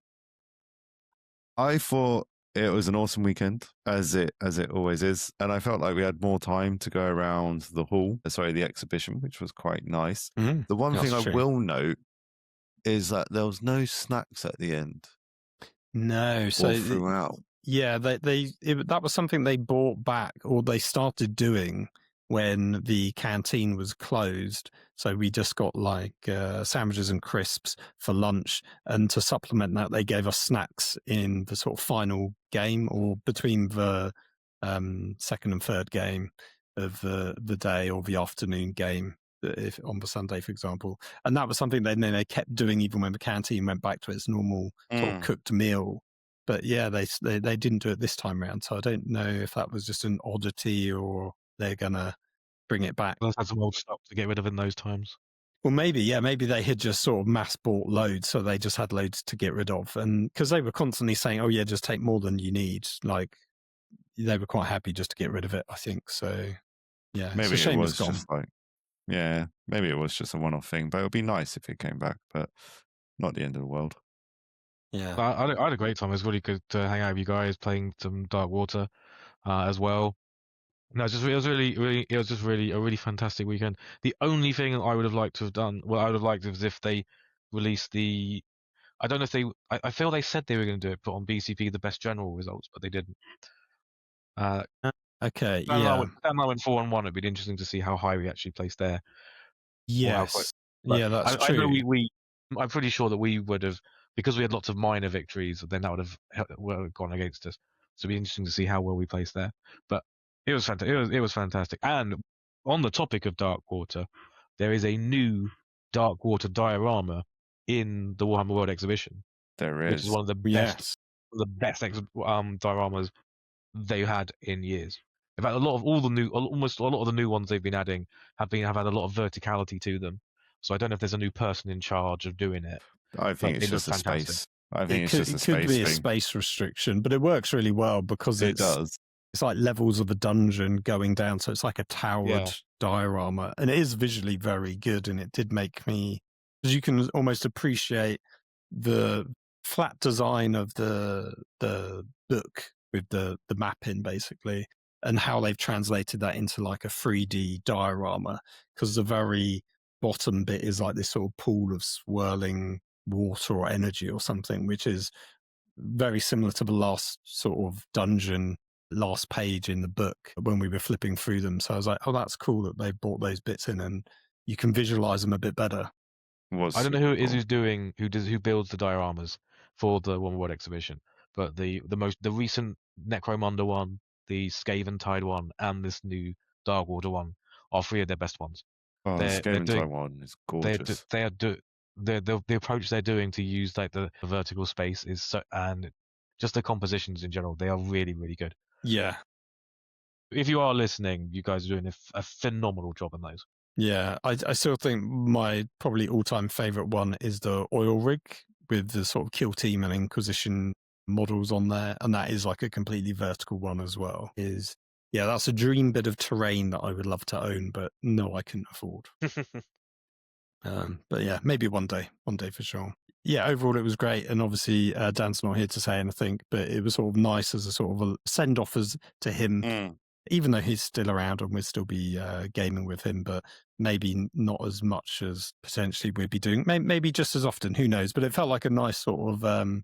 I thought it was an awesome weekend, as it always is, and I felt like we had more time to go around the exhibition, which was quite nice. The one thing I will note is that there was no snacks at the end. No, so throughout. Yeah, that was something they brought back, or they started doing when the canteen was closed. So we just got like sandwiches and crisps for lunch. And to supplement that, they gave us snacks in the sort of final game or between the second and third game of the day or the afternoon game. If on the Sunday, for example, and that was something they kept doing even when the canteen went back to its normal sort of cooked meal. But yeah, they didn't do it this time around, so I don't know if that was just an oddity or they're gonna bring it back. Let's have some old stuff to get rid of in those times. Well, maybe they had just sort of mass bought loads, so they just had loads to get rid of, and because they were constantly saying, "Oh yeah, just take more than you need," like they were quite happy just to get rid of it. I think so. Yeah, Maybe it's a shame it was it's gone. just like, yeah, maybe it was just a one-off thing, but it would be nice if it came back, but not the end of the world. Yeah, I had a great time. It was really good to hang out with you guys, playing some Dark Water as well. No, it was really a really fantastic weekend. The only thing I would have liked to have done, well, I would have liked was if they released the. I don't know if they. I feel they said they were going to do it, put on BCP the best general results, but they didn't. okay, Dan yeah, and I went 4-1. It'd be interesting to see how high we actually placed there. yes, But yeah, that's I know true. I'm pretty sure that we would have, because we had lots of minor victories, then that would have gone against us. So it'd be interesting to see how well we placed there. But it was fantastic. It was fantastic. And on the topic of Dark Water, there is a new Dark Water diorama in the Warhammer World exhibition, There which is is. one of the Yes, dioramas they had in years. In fact, almost a lot of the new ones they've been adding have had a lot of verticality to them. So I don't know if there's a new person in charge of doing it. I think But it's it just a looks fantastic. space. I think it it's just a could space be a thing. space restriction, but it works really well because It does. it's like levels of a dungeon going down, so it's like a towered Yeah. diorama, and it is visually very good. And it did make me, because you can almost appreciate the flat design of the book with the mapping basically, and how they've translated that into like a 3D diorama, because the very bottom bit is like this sort of pool of swirling water or energy or something, which is very similar to the last sort of dungeon, last page in the book when we were flipping through them. So I was like, oh, that's cool that they brought those bits in and you can visualize them a bit better. I don't know who it is who builds the dioramas for the One World exhibition, but the recent Necromunda one, the Skaven Tide one, and this new Darkwater one are three of their best ones. Oh, they're Skaven doing- Taiwan is gorgeous. The approach they're doing to use like the vertical space is so, and just the compositions in general, they are really, really good. Yeah. If you are listening, you guys are doing a phenomenal job on those. Yeah. I still think my probably all-time favorite one is the oil rig with the sort of kill team and Inquisition models on there. And that is like a completely vertical one as well. Yeah, that's a dream bit of terrain that I would love to own, but no, I couldn't afford. But yeah, maybe one day for sure. Yeah, overall it was great, and obviously Dan's not here to say anything, but it was sort of nice as a sort of a send off to him, even though he's still around and we'll still be gaming with him, but maybe not as much as potentially we'd be doing. Maybe just as often, who knows? But it felt like a nice sort of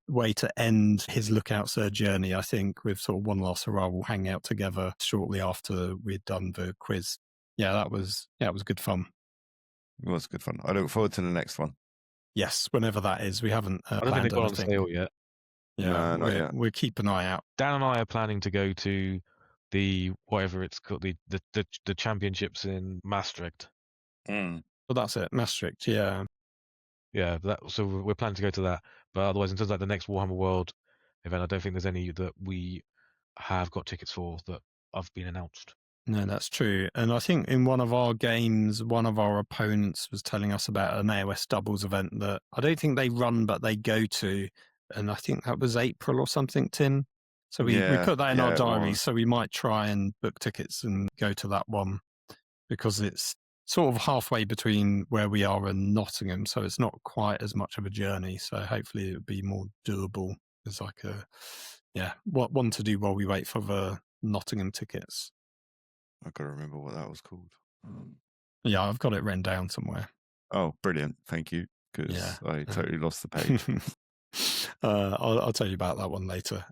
way to end his Lookout Sir journey. I think with sort of one last hurrah, we'll hang out together shortly after we'd done the quiz. Yeah, it was good fun. It was good fun. I look forward to the next one. Yes, whenever that is. We haven't I don't think they've gone on sale yet. Yeah, No, not yet. we'll keep an eye out. Dan and I are planning to go to the whatever it's called, the championships in Maastricht. Well, that's it, Maastricht. Yeah, Yeah, so we're planning to go to that. But otherwise, in terms of like the next Warhammer World event, I don't think there's any that we have got tickets for that have been announced. no, that's true. And I think in one of our games, one of our opponents was telling us about an AOS doubles event that I don't think they run, but they go to. And I think that was April or something, Tim. So we put that in our diaries. So we might try and book tickets and go to that one, because it's sort of halfway between where we are and Nottingham. So it's not quite as much of a journey. So hopefully it'll be more doable as like one to do while we wait for the Nottingham tickets. I've got to remember what that was called. Yeah, I've got it written down somewhere. Oh, brilliant. Thank you. Because I totally lost the page. I'll tell you about that one later.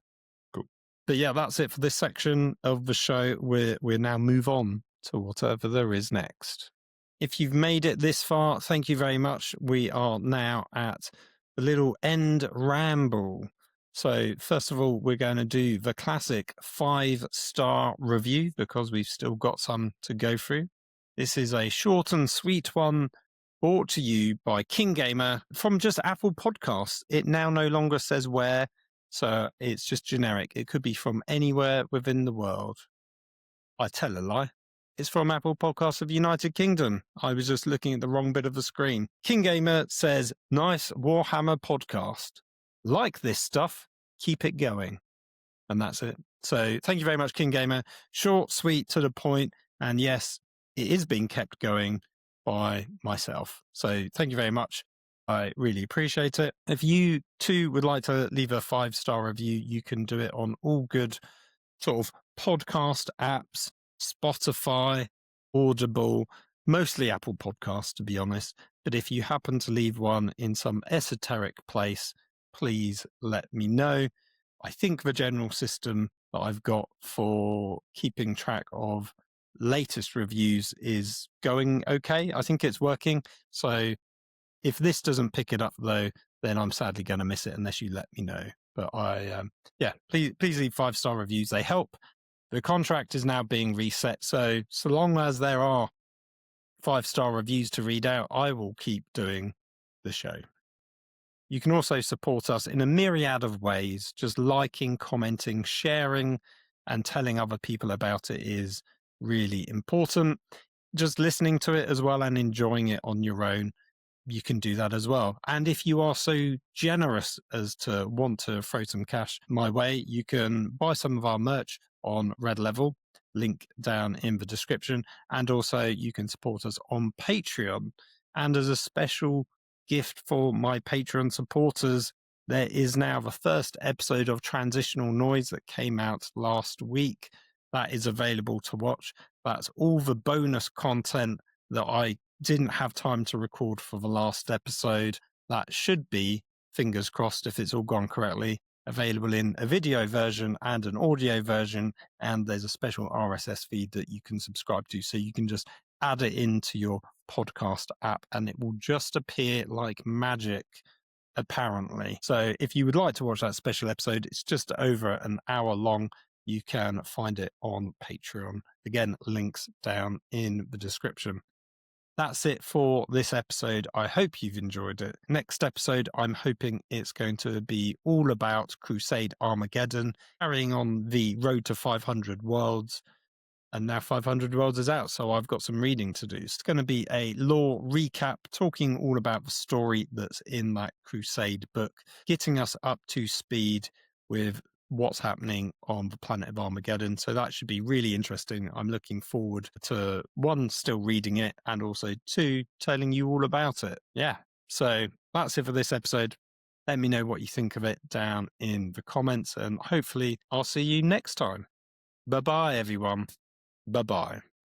But yeah, that's it for this section of the show. We'll now move on to whatever there is next. If you've made it this far, thank you very much. We are now at the little end ramble. So first of all, we're going to do the classic 5-star review because we've still got some to go through. This is a short and sweet one brought to you by Kingamer from just Apple Podcasts. It now no longer says where, so it's just generic. It could be from anywhere within the world. I tell a lie. It's from Apple Podcasts of the United Kingdom. I was just looking at the wrong bit of the screen. Kingamer says, nice Warhammer podcast. Like this stuff, keep it going. And that's it. So thank you very much, Kingamer. Short, sweet, to the point. And yes, it is being kept going by myself. So thank you very much. I really appreciate it. If you too would like to leave a 5-star review, you can do it on all good sort of podcast apps, Spotify, Audible, mostly Apple Podcasts, to be honest. But if you happen to leave one in some esoteric place, please let me know. I think the general system that I've got for keeping track of latest reviews is going okay. I think it's working. So if this doesn't pick it up, though, then I'm sadly going to miss it unless you let me know. But please leave 5-star reviews. They help. The contract is now being reset. So long as there are 5-star reviews to read out, I will keep doing the show. You can also support us in a myriad of ways. Just liking, commenting, sharing, and telling other people about it is really important. Just listening to it as well and enjoying it on your own, you can do that as well. And if you are so generous as to want to throw some cash my way, you can buy some of our merch on Red Level, link down in the description. And also you can support us on Patreon. And as a special gift for my Patreon supporters, there is now the first episode of Transitional Noise that came out last week. That is available to watch. That's all the bonus content that I didn't have time to record for the last episode. That should be, fingers crossed if it's all gone correctly, available in a video version and an audio version. And there's a special RSS feed that you can subscribe to. So you can just add it into your podcast app and it will just appear like magic, apparently. So if you would like to watch that special episode, it's just over an hour long. You can find it on Patreon. Again, links down in the description. That's it for this episode. I hope you've enjoyed it. Next episode, I'm hoping it's going to be all about Crusade Armageddon, carrying on the road to 500 worlds. And now 500 Worlds is out, so I've got some reading to do. It's going to be a lore recap, talking all about the story that's in that Crusade book, getting us up to speed with what's happening on the planet of Armageddon. So that should be really interesting. I'm looking forward to, 1, still reading it, and also 2, telling you all about it. Yeah, so that's it for this episode. Let me know what you think of it down in the comments, and hopefully I'll see you next time. Bye-bye, everyone. Bye-bye.